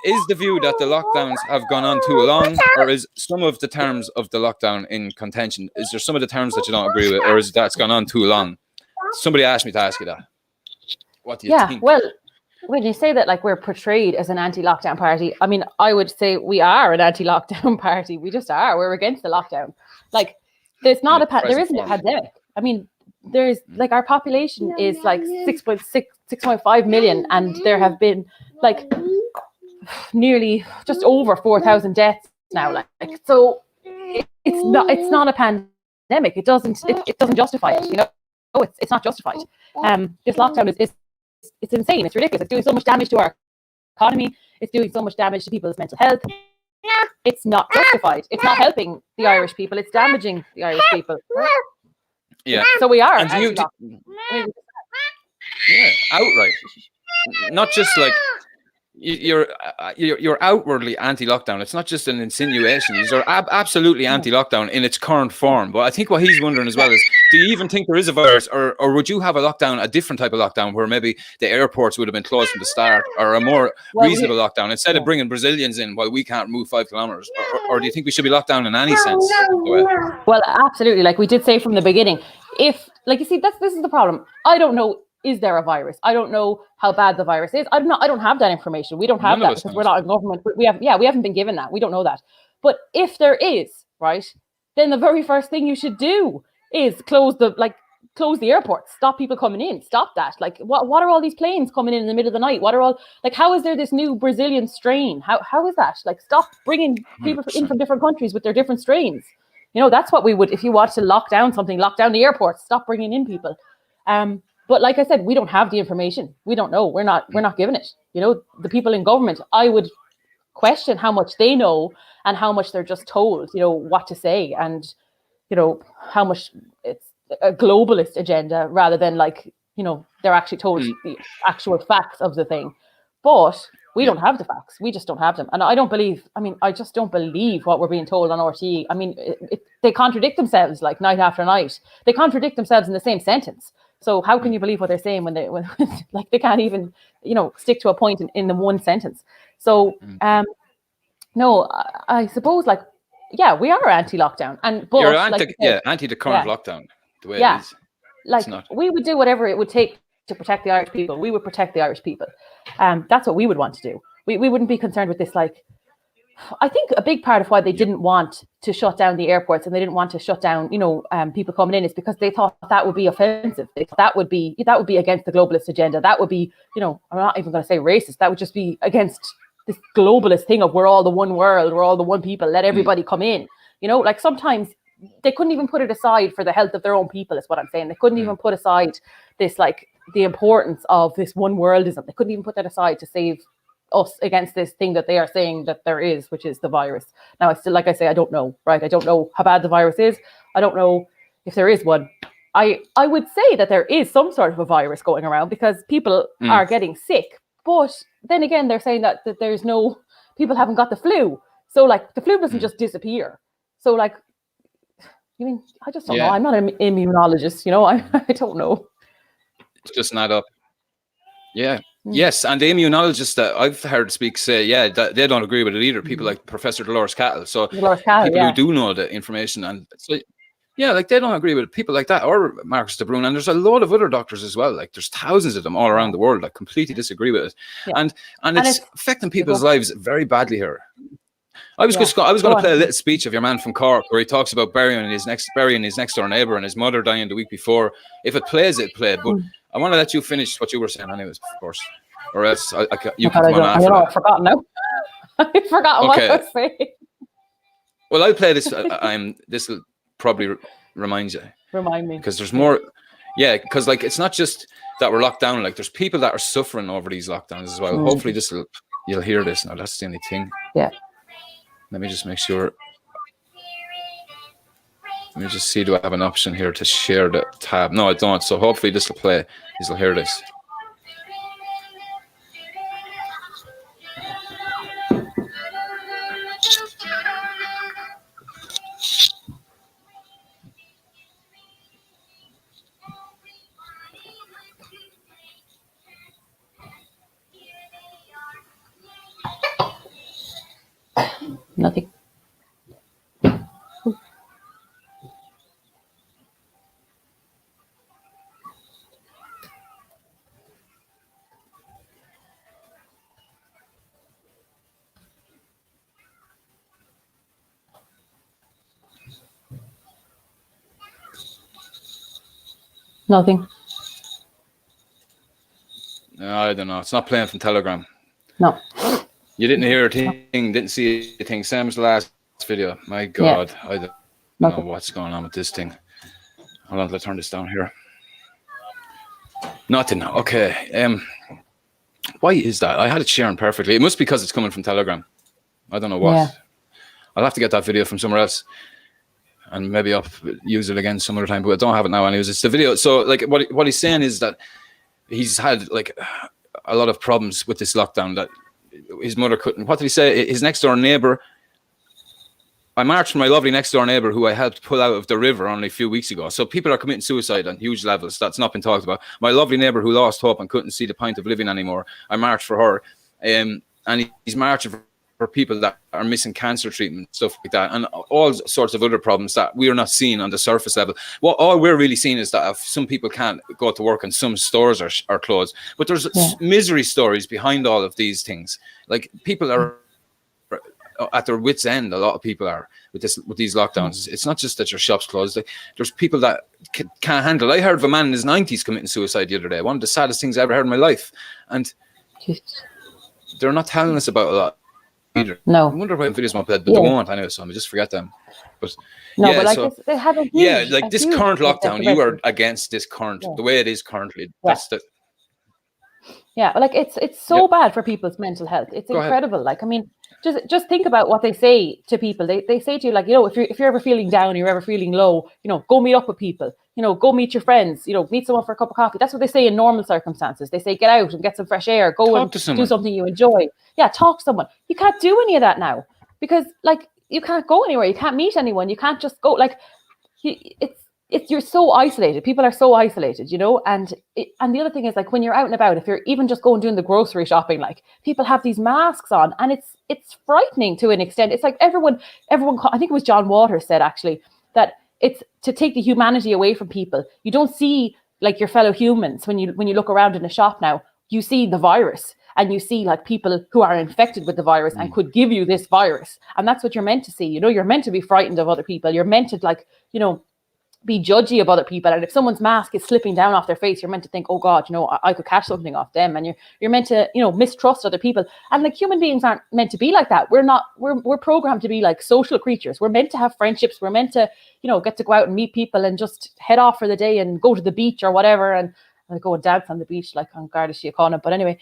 [SPEAKER 1] Is the view that the lockdowns have gone on too long, or is some of the terms of the lockdown in contention? Is there some of the terms that you don't agree with, or is that's gone on too long? Somebody asked me to ask you that. What do you think?
[SPEAKER 2] Well, when you say that, like, we're portrayed as an anti-lockdown party, I mean, I would say we are an anti-lockdown party. We just are. We're against the lockdown. Like, there isn't a pandemic. I mean, there's like our population is like 6.5 million, and there have been like nearly just over 4,000 deaths now. Like, so it's not a pandemic. It doesn't justify it. You know, it's not justified. This lockdown is it's insane. It's ridiculous. It's doing so much damage to our economy. It's doing so much damage to people's mental health. It's not justified. It's not helping the Irish people. It's damaging the Irish people.
[SPEAKER 1] Yeah.
[SPEAKER 2] So we are.
[SPEAKER 1] Outright. Not just like you're outwardly anti-lockdown. It's not just an insinuation. You're absolutely anti-lockdown in its current form. But I think what he's wondering as well is, do you even think there is a virus, or would you have a different type of lockdown where maybe the airports would have been closed from the start, or a more reasonable lockdown instead of bringing Brazilians in while we can't move 5 kilometers? Or do you think we should be locked down in any sense?
[SPEAKER 2] Well, absolutely. Like we did say from the beginning, if, like, you see, this is the problem. I don't know. Is there a virus? I don't know how bad the virus is. I don't have that information. We don't have that because we're not in government. We haven't been given that. We don't know that. But if there is, right, then the very first thing you should do is close the airports, stop people coming in, stop that. Like, what are all these planes coming in the middle of the night? What are all, like, how is there this new Brazilian strain? How is that? Like, stop bringing people in from different countries with their different strains. You know, that's what we would, if you want to lock down something, lock down the airports, stop bringing in people. But like I said, we don't have the information. We don't know. We're not given it. You know, the people in government, I would question how much they know and how much they're just told, you know, what to say, and, you know, how much it's a globalist agenda rather than, like, you know, they're actually told the actual facts of the thing. But we don't have the facts. We just don't have them. And I just don't believe what we're being told on RTE. I mean, they contradict themselves like night after night. They contradict themselves in the same sentence. So how can you believe what they're saying when like they can't even, you know, stick to a point in the one sentence? So, no, I suppose, like, yeah, we are anti-lockdown, but
[SPEAKER 1] you're anti the current lockdown, the way it is.
[SPEAKER 2] Like, we would do whatever it would take to protect the Irish people. We would protect the Irish people. That's what we would want to do. We wouldn't be concerned with this, like, I think a big part of why they didn't want to shut down the airports and they didn't want to shut down, you know, people coming in, is because they thought that would be offensive. They thought that would be against the globalist agenda. That would be, you know, I'm not even going to say racist. That would just be against this globalist thing of we're all the one world, we're all the one people, let everybody come in. You know, like, sometimes they couldn't even put it aside for the health of their own people, is what I'm saying. They couldn't even put aside this, like, the importance of this one worldism. They couldn't even put that aside to save us against this thing that they are saying that there is, which is the virus. Now, I still, like I say, I don't know, right? I don't know how bad the virus is. I don't know if there is one. I would say that there is some sort of a virus going around because people are getting sick. But then again, they're saying that there's no, people haven't got the flu. So, like, the flu doesn't just disappear. So, like, I mean, I just don't know. I'm not an immunologist, you know. I don't know.
[SPEAKER 1] It's just not up. Yeah. Yes, and the immunologists that I've heard speak say, that they don't agree with it either. People like Professor Dolores Cahill. So people who do know the information, and so like, they don't agree with it. People like that, or Marcus de Bruin, and there's a lot of other doctors as well. Like, there's thousands of them all around the world that completely disagree with it, and it's affecting people's lives very badly here. I was going to play a little speech of your man from Cork where he talks about burying his next door neighbour and his mother dying the week before. If it plays, it played. But I want to let you finish what you were saying, anyways, of course, or else you can come on after that.
[SPEAKER 2] I've forgotten now. I've forgotten what I was saying.
[SPEAKER 1] Well, I'll play this. This will probably remind you.
[SPEAKER 2] Remind me,
[SPEAKER 1] because there's more. Yeah, because, like, it's not just that we're locked down. Like, there's people that are suffering over these lockdowns as well. Hopefully, you'll hear this now. That's the only thing.
[SPEAKER 2] Yeah.
[SPEAKER 1] Let me just make sure. Let me just see, do I have an option here to share the tab? No, I don't. So hopefully this will play. He'll hear this.
[SPEAKER 2] Nothing. Nothing.
[SPEAKER 1] I don't know. It's not playing from Telegram.
[SPEAKER 2] No.
[SPEAKER 1] You didn't hear a thing, didn't see a thing. Same as the last video. My God, I don't know what's going on with this thing. Hold on, let's turn this down here. Nothing. Okay. Why is that? I had it sharing perfectly. It must be because it's coming from Telegram. I don't know what.
[SPEAKER 2] Yeah.
[SPEAKER 1] I'll have to get that video from somewhere else, and maybe I'll use it again some other time. But I don't have it now. Anyways, it's the video. So, like, what he's saying is that he's had like a lot of problems with this lockdown. That his mother couldn't. What did he say? His next door neighbor. I marched for my lovely next door neighbor who I helped pull out of the river only a few weeks ago. So people are committing suicide on huge levels. That's not been talked about. My lovely neighbor who lost hope and couldn't see the point of living anymore. I marched for her. And he's marching for people that are missing cancer treatment, stuff like that, and all sorts of other problems that we are not seeing on the surface level. What all we're really seeing is that some people can't go to work and some stores are closed. But there's misery stories behind all of these things. Like people are at their wits' end. A lot of people are with these lockdowns. It's not just that your shop's closed. There's people that can't handle. I heard of a man in his 90s committing suicide the other day. One of the saddest things I ever heard in my life. And they're not telling us about a lot either.
[SPEAKER 2] No.
[SPEAKER 1] I wonder why videos won't play, but they won't anyway, so I just forget them. But
[SPEAKER 2] no, but like they have a huge,
[SPEAKER 1] like this current lockdown, you are against this current, the way it is currently. That's the.
[SPEAKER 2] Yeah, like it's so bad for people's mental health. It's incredible. Like, I mean, just think about what they say to people. They say to you, like, you know, if you're ever feeling down, you're ever feeling low, you know, go meet up with people, you know, go meet your friends, you know, meet someone for a cup of coffee. That's what they say in normal circumstances. They say, get out and get some fresh air, go and do something you enjoy. Yeah, talk to someone. You can't do any of that now because, like, you can't go anywhere. You can't meet anyone. You can't just go. Like, you're so isolated. People are so isolated, you know. And the other thing is, like, when you're out and about, if you're even just going doing the grocery shopping, like, people have these masks on, and it's frightening to an extent. It's like everyone. I think it was John Waters said actually that it's to take the humanity away from people. You don't see like your fellow humans when you look around in a shop now. You see the virus. And you see like people who are infected with the virus and could give you this virus. And that's what you're meant to see. You know, you're meant to be frightened of other people. You're meant to, like, you know, be judgy of other people. And if someone's mask is slipping down off their face, you're meant to think, oh God, you know, I could catch something off them. And you're meant to, you know, mistrust other people. And like human beings aren't meant to be like that. We're programmed to be like social creatures. We're meant to have friendships. We're meant to, you know, get to go out and meet people and just head off for the day and go to the beach or whatever. And go and dance on the beach, like on Garda Síochána. But anyway,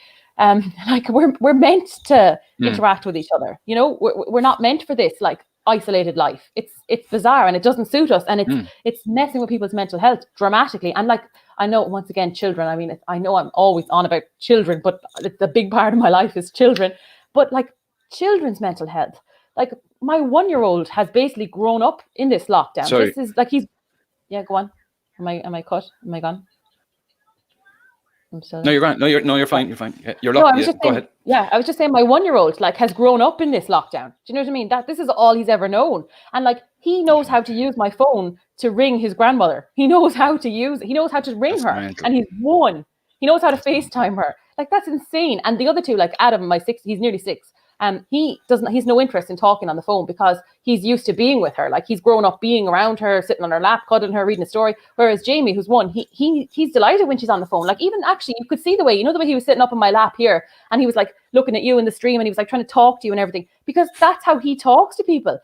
[SPEAKER 2] like we're meant to interact with each other. You know, we're not meant for this like isolated life. It's bizarre and it doesn't suit us, and it's messing with people's mental health dramatically. And like, I know, once again, children. I mean, I know I'm always on about children, but the big part of my life is children. But like children's mental health, like my 1-year-old has basically grown up in this lockdown.
[SPEAKER 1] Sorry.
[SPEAKER 2] This is like go on. Am I cut? Am I gone?
[SPEAKER 1] No, you're right. No, you're fine. You're fine. You're
[SPEAKER 2] locked.
[SPEAKER 1] Go ahead.
[SPEAKER 2] Yeah, I was just saying my 1-year-old like has grown up in this lockdown. Do you know what I mean? That this is all he's ever known. And like he knows how to use my phone to ring his grandmother. He knows how to ring her.
[SPEAKER 1] Mental.
[SPEAKER 2] And he's 1. He knows how to FaceTime her. Like that's insane. And the other two, like Adam, my 6, he's nearly 6. He's no interest in talking on the phone because he's used to being with her. Like he's grown up being around her, sitting on her lap, cuddling her, reading a story. Whereas Jamie, who's 1, he's delighted when she's on the phone. Like even actually, you could see the way he was sitting up on my lap here, and he was like looking at you in the stream, and he was like trying to talk to you and everything, because that's how he talks to people.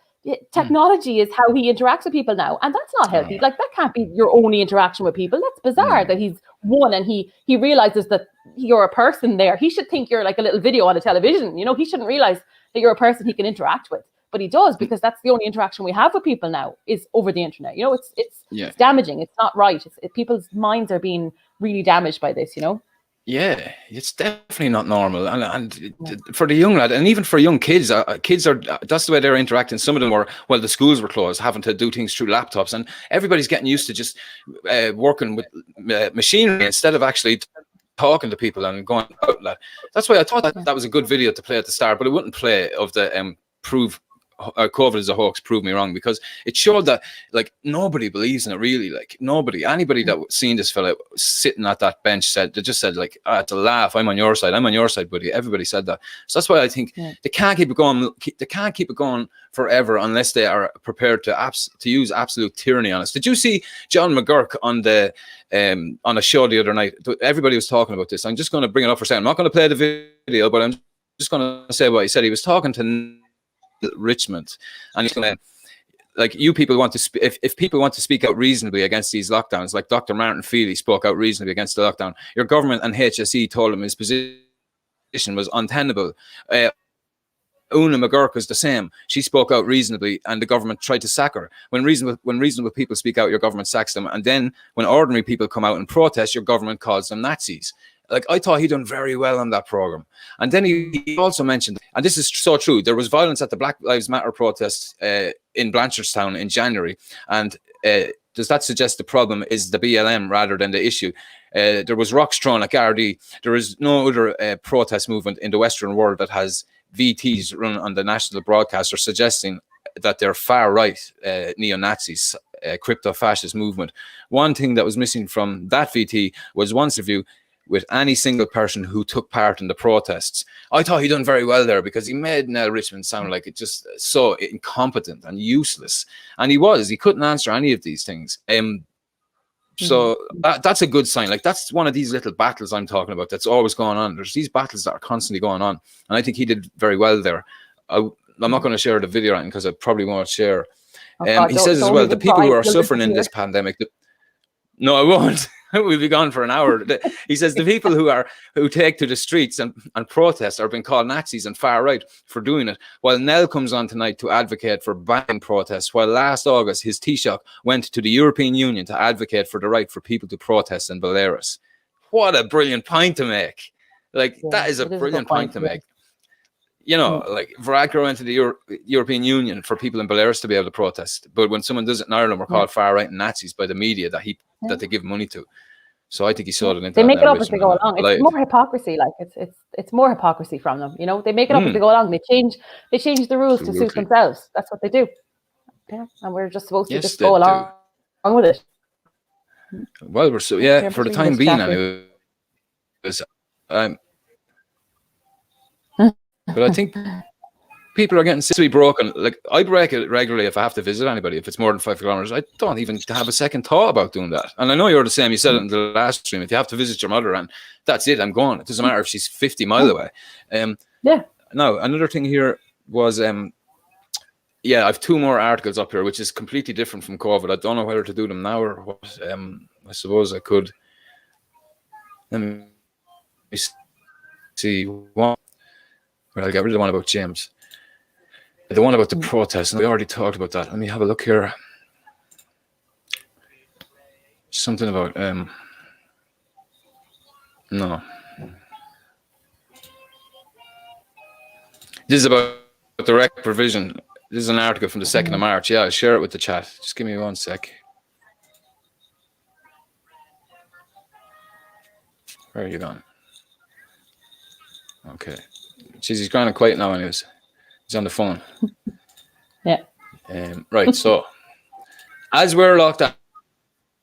[SPEAKER 2] Technology is how he interacts with people now, and that's not healthy. Like that can't be your only interaction with people. That's bizarre that he's 1 and he realizes that you're a person there. He should think you're like a little video on a television. You know, he shouldn't realize that you're a person he can interact with. but he does, because that's the only interaction we have with people now is over the internet. You know, it's damaging. It's not right. People's minds are being really damaged by this, you know?
[SPEAKER 1] Yeah, it's definitely not normal, and for the young lad, and even for young kids, kids are, that's the way they're interacting. Some of them were, well, the schools were closed, having to do things through laptops, and everybody's getting used to just working with machinery instead of actually talking to people and going out. That's why I thought that was a good video to play at the start, but it wouldn't play of the prove COVID is a hoax, prove me wrong, because it showed that like nobody believes in it really. Like anybody that seen this fella sitting at that bench they just said like, to laugh, I'm on your side, buddy. Everybody said that. So that's why I think they can't keep it going. They can't keep it going forever unless they are prepared to use absolute tyranny on us. Did you see John McGurk on a show the other night? Everybody was talking about this. I'm just going to bring it up for a second. I'm not going to play the video, but I'm just going to say what he said. He was talking to Richmond, and he's gonna, like, you people want to if people want to speak out reasonably against these lockdowns, like Dr. Martin Feely spoke out reasonably against the lockdown, your government and HSE told him his position was untenable. Una McGurk was the same. She spoke out reasonably, and the government tried to sack her. When reasonable people speak out, your government sacks them, and then when ordinary people come out and protest, your government calls them Nazis. Like, I thought he done very well on that program. And then he also mentioned, and this is so true, there was violence at the Black Lives Matter protest in Blanchardstown in January. And does that suggest the problem is the BLM rather than the issue? There was rocks thrown at Gardaí. There is no other protest movement in the Western world that has VTs run on the national broadcaster suggesting that they're far-right neo-Nazis, crypto-fascist movement. One thing that was missing from that VT was one's review with any single person who took part in the protests. I thought he done very well there, because he made Nell Richmond sound like it just so incompetent and useless. And he couldn't answer any of these things. So that's a good sign. Like, that's one of these little battles I'm talking about that's always going on. There's these battles that are constantly going on. And I think he did very well there. I'm not going to share the video because I probably won't share. He says as well, the people who are suffering in this pandemic, no, I won't. We'll be gone for an hour. He says the people who take to the streets and protest are being called Nazis and far right for doing it, while Nell comes on tonight to advocate for banning protests, while last August his Taoiseach went to the European Union to advocate for the right for people to protest in Belarus. What a brilliant point to make. Like, that is a brilliant point to make. You know, like, Varadkar went to the European Union for people in Belarus to be able to protest. But when someone does it in Ireland, we're called far-right Nazis by the media that they give money to. So I think he saw it into
[SPEAKER 2] They make it up as they go along. It's more hypocrisy. Like, it's more hypocrisy from them. You know, they make it up as they go along. They change the rules to suit themselves. That's what they do. Yeah, and we're just supposed to just go along with it.
[SPEAKER 1] Well, we're so for the time being, anyway. But I think people are getting seriously broken. Like, I break it regularly if I have to visit anybody. If it's more than 5 kilometers, I don't even have a second thought about doing that. And I know you're the same. You said it in the last stream. If you have to visit your mother, and that's it, I'm gone. It doesn't matter if she's 50 miles away. Now, another thing here was, I have 2 more articles up here, which is completely different from COVID. I don't know whether to do them now or what. I suppose I could. Let me see one. Well, I'll get rid of the one about James. The one about the protest, and we already talked about that. Let me have a look here. Something about no. This is about direct provision. This is an article from the 2nd of March. Yeah, I'll share it with the chat. Just give me 1 sec. Where are you going? Okay. Jeez, he's kind of quiet now anyways. He's on the phone. Right, so as we're locked down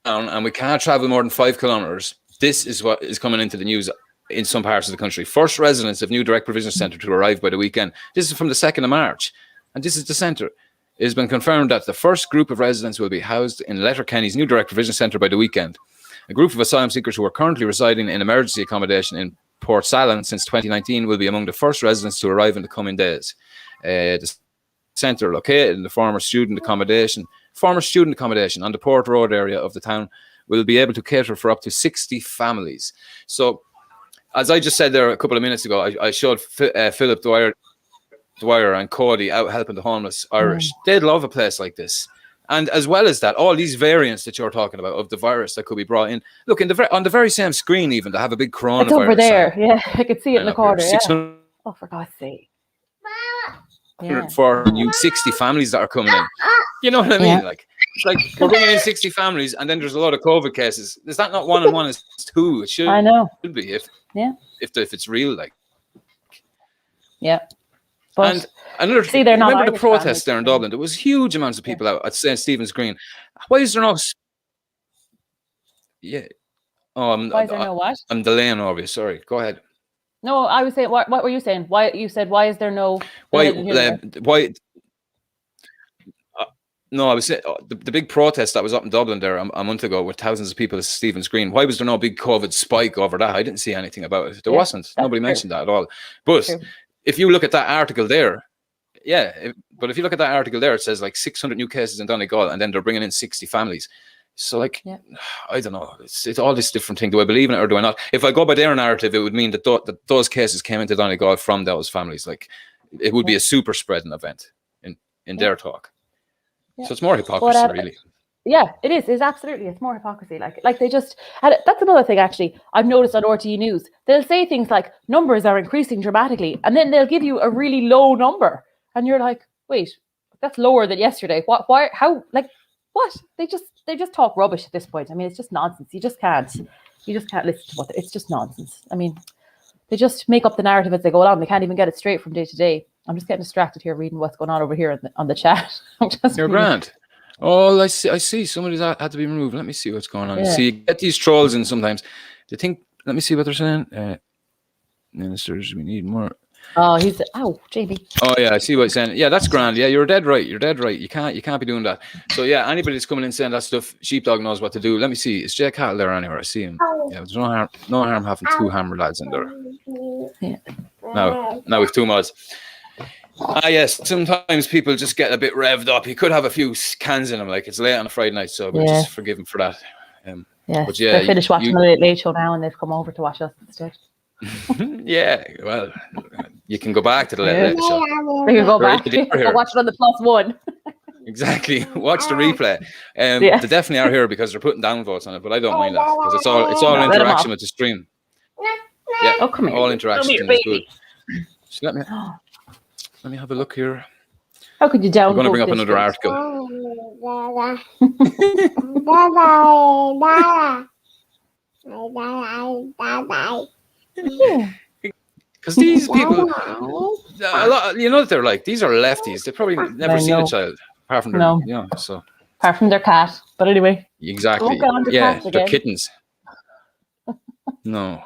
[SPEAKER 1] and we can't travel more than 5 kilometers, this is what is coming into the news in some parts of the country. First residents of new direct provision centre to arrive by the weekend. This is from the 2nd of March. And this is the centre. It has been confirmed that the first group of residents will be housed in Letterkenny's new direct provision centre by the weekend. A group of asylum seekers who are currently residing in emergency accommodation in Port Salon since 2019 will be among the first residents to arrive in the coming days. The centre, located in the former student accommodation on the Port Road area of the town, will be able to cater for up to 60 families. So, as I just said there a couple of minutes ago, I showed Philip Dwyer Dwyer and Cody out helping the homeless Irish. They'd love a place like this. And as well as that, all these variants that you're talking about of the virus that could be brought in. Look, on the very same screen, even, they have a big coronavirus.
[SPEAKER 2] It's over there. Yeah, I could see it in the corner.
[SPEAKER 1] 600,
[SPEAKER 2] yeah. Oh, for God's sake.
[SPEAKER 1] For you 60 families that are coming in. You know what I mean? Like, it's like we're bringing in 60 families, and then there's a lot of COVID cases. Is that not 1 and 1 is 2? It should.
[SPEAKER 2] I know.
[SPEAKER 1] Should be if it's real, like.
[SPEAKER 2] Yeah. But
[SPEAKER 1] and another.
[SPEAKER 2] they're not.
[SPEAKER 1] Remember the protest there in Dublin? There was huge amounts of people out at St. Stephen's Green. Why is there no? Yeah. Oh,
[SPEAKER 2] why is there no what?
[SPEAKER 1] I'm delaying over you. Sorry. Go ahead.
[SPEAKER 2] No, I was saying. What were you saying? Why you said? Why is there no?
[SPEAKER 1] Why? No, I was saying the big protest that was up in Dublin there a month ago with thousands of people at Stephen's Green. Why was there no big COVID spike over that? I didn't see anything about it. There wasn't. Nobody mentioned that at all. But if you look at that article there, but if you look at that article there, it says like 600 new cases in Donegal, and then they're bringing in 60 families. So like, I don't know. It's all this different thing. Do I believe in it or do I not? If I go by their narrative, it would mean that those cases came into Donegal from those families. Like, it would be a super spreading event in their talk. Yeah. So it's more hypocrisy, really.
[SPEAKER 2] Yeah, it is. It's absolutely. It's more hypocrisy. Like they just. And that's another thing. Actually, I've noticed on RTE News, they'll say things like numbers are increasing dramatically, and then they'll give you a really low number, and you're like, wait, that's lower than yesterday. What? Why? How? Like, what? They just talk rubbish at this point. I mean, it's just nonsense. You just can't listen to what. It's just nonsense. I mean, they just make up the narrative as they go along. They can't even get it straight from day to day. I'm just getting distracted here reading what's going on over here on the chat.
[SPEAKER 1] You're grand. Oh, I see. Somebody's had to be removed. Let me see what's going on. Yeah. See, you get these trolls in sometimes. They think. Let me see what they're saying. Ministers, we need more.
[SPEAKER 2] Oh, Jamie.
[SPEAKER 1] Oh yeah, I see what he's saying. Yeah, that's grand. Yeah, you're dead right. You can't be doing that. So yeah, anybody that's coming in saying that stuff, Sheepdog knows what to do. Let me see. Is J Cahill there anywhere? I see him. Yeah, there's no harm having two hammer lads in there. Yeah. Now we've two mods. Yes, sometimes people just get a bit revved up. You could have a few cans in them, like it's late on a Friday night, so we'll just forgive them for that.
[SPEAKER 2] But they're finished watching the Late Show now, and they've come over to watch us instead.
[SPEAKER 1] Yeah, well, you can go back to the Late Show.
[SPEAKER 2] They can go back or watch it on the +1.
[SPEAKER 1] Exactly, watch the replay. They definitely are here because they're putting down votes on it, but I don't mind that because it's all interaction with the stream. Yeah, all interaction is good. So let me have a look here.
[SPEAKER 2] How could you downvote?
[SPEAKER 1] I'm going to bring up another article. Because these people, a lot, you know what they're like. These are lefties. They probably never seen a child apart from their, so
[SPEAKER 2] apart from their cat. But anyway,
[SPEAKER 1] exactly. They're kittens. No.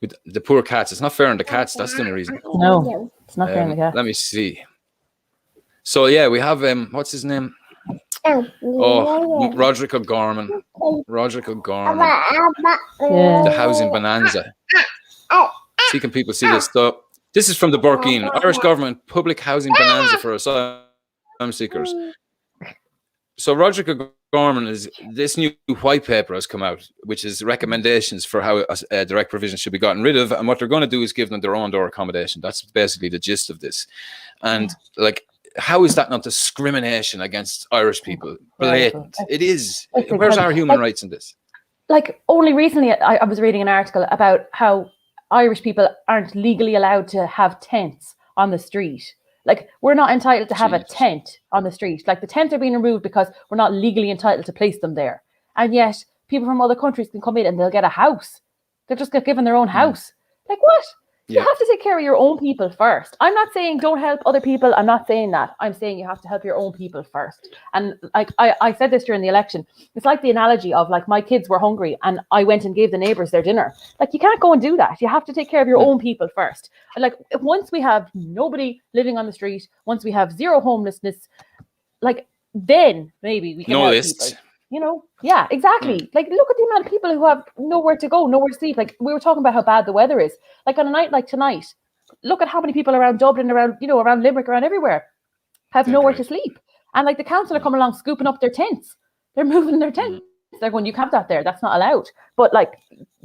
[SPEAKER 1] With the poor cats, it's not fair on the cats. That's the only reason.
[SPEAKER 2] No, it's not fair on the cats.
[SPEAKER 1] Let me see. So yeah, we have what's his name? Roderick O'Gorman. The housing bonanza. See, can people see this stuff? This is from the Burkeen Irish government public housing bonanza for asylum seekers. So Roderick O'Gorman is this new white paper has come out, which is recommendations for how direct provision should be gotten rid of, and what they're going to do is give them their own door accommodation. That's basically the gist of this. And like, how is that not discrimination against Irish people? Blatant. It is. Where's our human rights in this? Like,
[SPEAKER 2] only recently I was reading an article about how Irish people aren't legally allowed to have tents on the street. Like, we're not entitled to have a tent on the street. Like, the tents are being removed because we're not legally entitled to place them there. And yet, people from other countries can come in and they'll get a house. They'll just get given their own house. Like, what? You have to take care of your own people first. I'm not saying don't help other people. I'm not saying that. I'm saying you have to help your own people first. And like I said this during the election, it's like the analogy of like my kids were hungry and I went and gave the neighbors their dinner. Like, you can't go and do that. You have to take care of your own people first. And like, once we have nobody living on the street, once we have zero homelessness, like, then maybe we can help people. You know, yeah, exactly. Like, look at the amount of people who have nowhere to go, nowhere to sleep. Like, we were talking about how bad the weather is. Like, on a night like tonight, look at how many people around Dublin, around Limerick, around everywhere have nowhere to sleep. And like, the council are coming along, scooping up their tents. They're moving their tents. They're going, you can't have that there. That's not allowed. But like,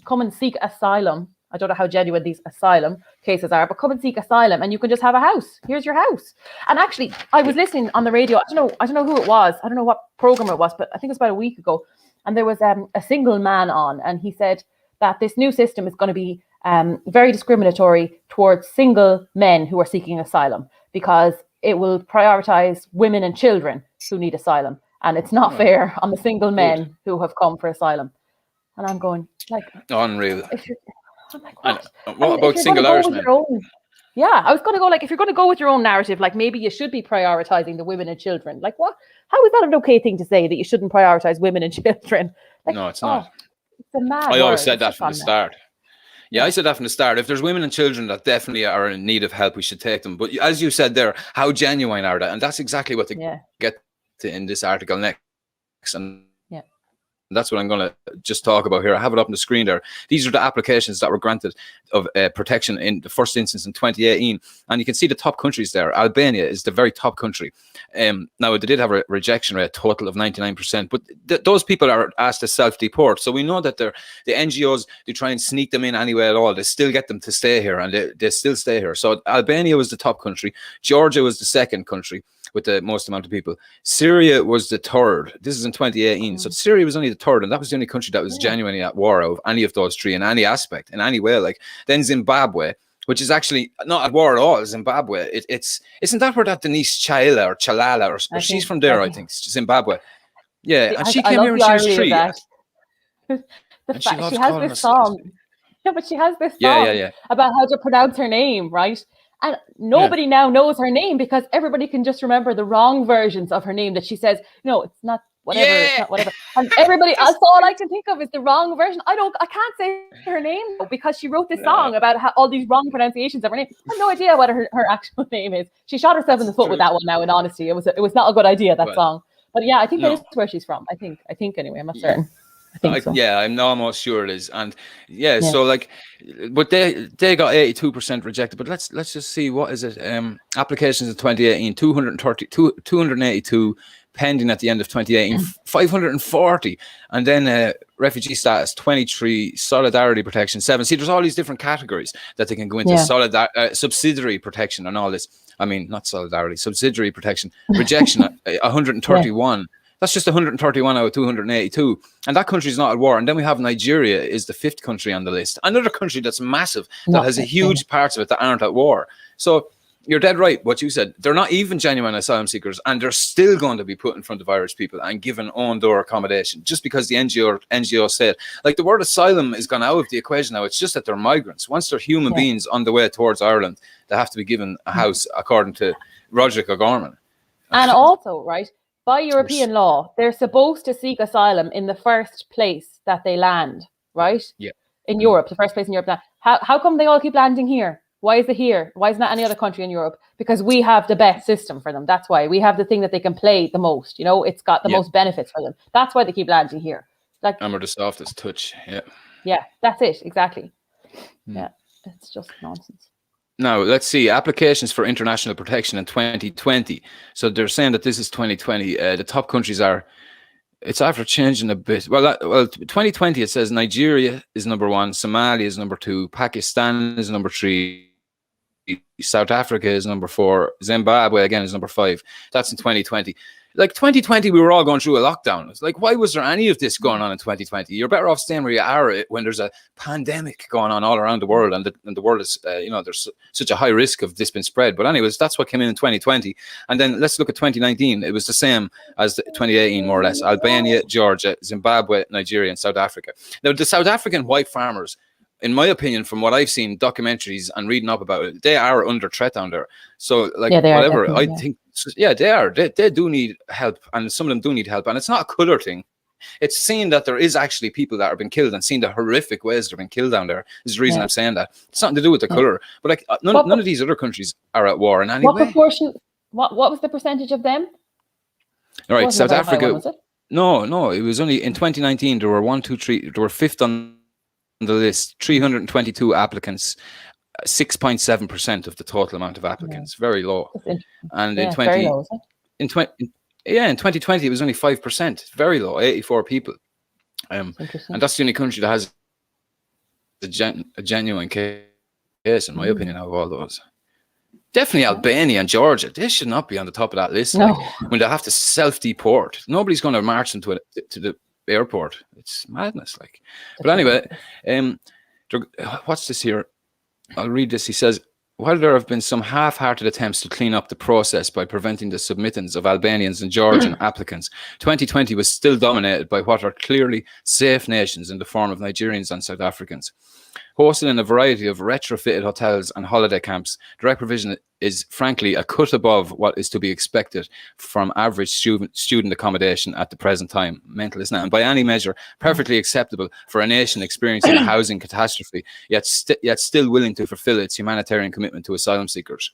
[SPEAKER 2] come and seek asylum I don't know how genuine these asylum cases are, but come and seek asylum and you can just have a house. Here's your house. And actually, I was listening on the radio. I don't know who it was. I don't know what program it was, but I think it was about a week ago. And there was a single man on, and he said that this new system is going to be very discriminatory towards single men who are seeking asylum, because it will prioritize women and children who need asylum. And it's not fair on the single men who have come for asylum. And I'm going, like,
[SPEAKER 1] unreal.
[SPEAKER 2] I'm like, what?
[SPEAKER 1] What about single Irishmen?
[SPEAKER 2] Yeah, I was going to go, like, if you're going to go with your own narrative, like, maybe you should be prioritizing the women and children. Like, what? How is that an okay thing to say, that you shouldn't prioritize women and children? Like,
[SPEAKER 1] no, it's not.
[SPEAKER 2] It's a mad
[SPEAKER 1] I always
[SPEAKER 2] word.
[SPEAKER 1] said that from the start. Yeah, I said that from the start. If there's women and children that definitely are in need of help, we should take them. But as you said there, how genuine are they? And that's exactly what they get to in this article next. And that's what I'm going to just talk about here. I have it up on the screen there. These are the applications that were granted of protection in the first instance in 2018. And you can see the top countries there. Albania is the very top country. Now, they did have a rejection rate, total of 99%. But those people are asked to self-deport. So we know that the NGOs, they try and sneak them in anyway at all. They still get them to stay here, and they still stay here. So Albania was the top country. Georgia was the second country with the most amount of people. Syria was the third. This is in 2018. So Syria was only the third, and that was the only country that was genuinely at war out of any of those three in any aspect, in any way. Like, then Zimbabwe, which is actually not at war at all. Zimbabwe, isn't that where that Denise Chalala, or she's from there, I think, Zimbabwe. Yeah, and she came here when she was 3.
[SPEAKER 2] She has this song. Yeah, but she has this song about how to pronounce her name, right? And nobody now knows her name, because everybody can just remember the wrong versions of her name that she says, no, it's not whatever, it's not whatever. And everybody, that's all I can think of is the wrong version. I can't say her name because she wrote this song about all these wrong pronunciations of her name. I have no idea what her actual name is. She shot herself in the foot with that one now, in honesty. It was not a good idea, that song. But yeah, I think that is where she's from. I think anyway, I'm not certain. I think so.
[SPEAKER 1] Yeah, I'm almost sure it is. And so like, but they got 82% rejected. But let's just see, what is it? Applications in 2018, 282 pending at the end of 2018, 540, and then refugee status 23, solidarity protection 7. See, there's all these different categories that they can go into. Subsidiary protection and all this. I mean, not solidarity, subsidiary protection. Rejection 131. That's just 131 out of 282. And that country is not at war. And then we have Nigeria is the 5th country on the list. Another country that's massive, that has a huge parts of it that aren't at war. So you're dead right, what you said. They're not even genuine asylum seekers, and they're still going to be put in front of Irish people and given on-door accommodation just because the NGO said. Like, the word asylum is gone out of the equation now. It's just that they're migrants. Once they're human beings on the way towards Ireland, they have to be given a house, according to Roger O'Gorman.
[SPEAKER 2] And also, right, by European law, they're supposed to seek asylum in the first place that they land, right? Yeah. In Europe, the first place in Europe. How come they all keep landing here? Why is it here? Why isn't that any other country in Europe? Because we have the best system for them. That's why. We have the thing that they can play the most. You know, it's got the most benefits for them. That's why they keep landing here. Like,
[SPEAKER 1] and we're the softest touch. Yeah.
[SPEAKER 2] Yeah, that's it. Exactly. Yeah, it's just nonsense.
[SPEAKER 1] Now, let's see, applications for international protection in 2020. So they're saying that this is 2020. The top countries are, it's after changing a bit. Well, 2020, it says Nigeria is number 1, Somalia is number 2, Pakistan is number 3, South Africa is number 4, Zimbabwe again is number 5. That's in 2020. Like, 2020, we were all going through a lockdown. It's like, why was there any of this going on in 2020? You're better off staying where you are when there's a pandemic going on all around the world, and the world is, there's such a high risk of this being spread. But anyways, that's what came in 2020. And then let's look at 2019. It was the same as 2018, more or less. Albania, Georgia, Zimbabwe, Nigeria, and South Africa. Now, the South African white farmers, in my opinion, from what I've seen, documentaries and reading up about it, they are under threat down there. So, like, whatever, I think, they are. They do need help, and some of them do need help. And it's not a colour thing. It's seeing that there is actually people that have been killed, and seeing the horrific ways they've been killed down there is the reason I'm saying that. It's nothing to do with the colour. But, like, none of these other countries are at war in any way.
[SPEAKER 2] What proportion? What was the percentage of them?
[SPEAKER 1] All right, South Africa. No, it was only in 2019. There were 1, 2, 3. There were 5th on the list, 322 applicants, 6.7% of the total amount of applicants. Very low. And in 2020 it was only 5%. Very low, 84 people. And that's the only country that has a genuine case, in my opinion, out of all those. Definitely Albania and Georgia. They should not be on the top of that list.
[SPEAKER 2] No.
[SPEAKER 1] Like, when they have to self-deport, nobody's going to march them to the airport. It's madness. Like, but anyway, what's this here? I'll read this. He says, while there have been some half-hearted attempts to clean up the process by preventing the submittance of Albanians and Georgian applicants, 2020 was still dominated by what are clearly safe nations in the form of Nigerians and South Africans. Hosted in a variety of retrofitted hotels and holiday camps, direct provision is frankly a cut above what is to be expected from average student accommodation at the present time. Mental, isn't it? And by any measure, perfectly acceptable for a nation experiencing a housing catastrophe, yet still willing to fulfill its humanitarian commitment to asylum seekers.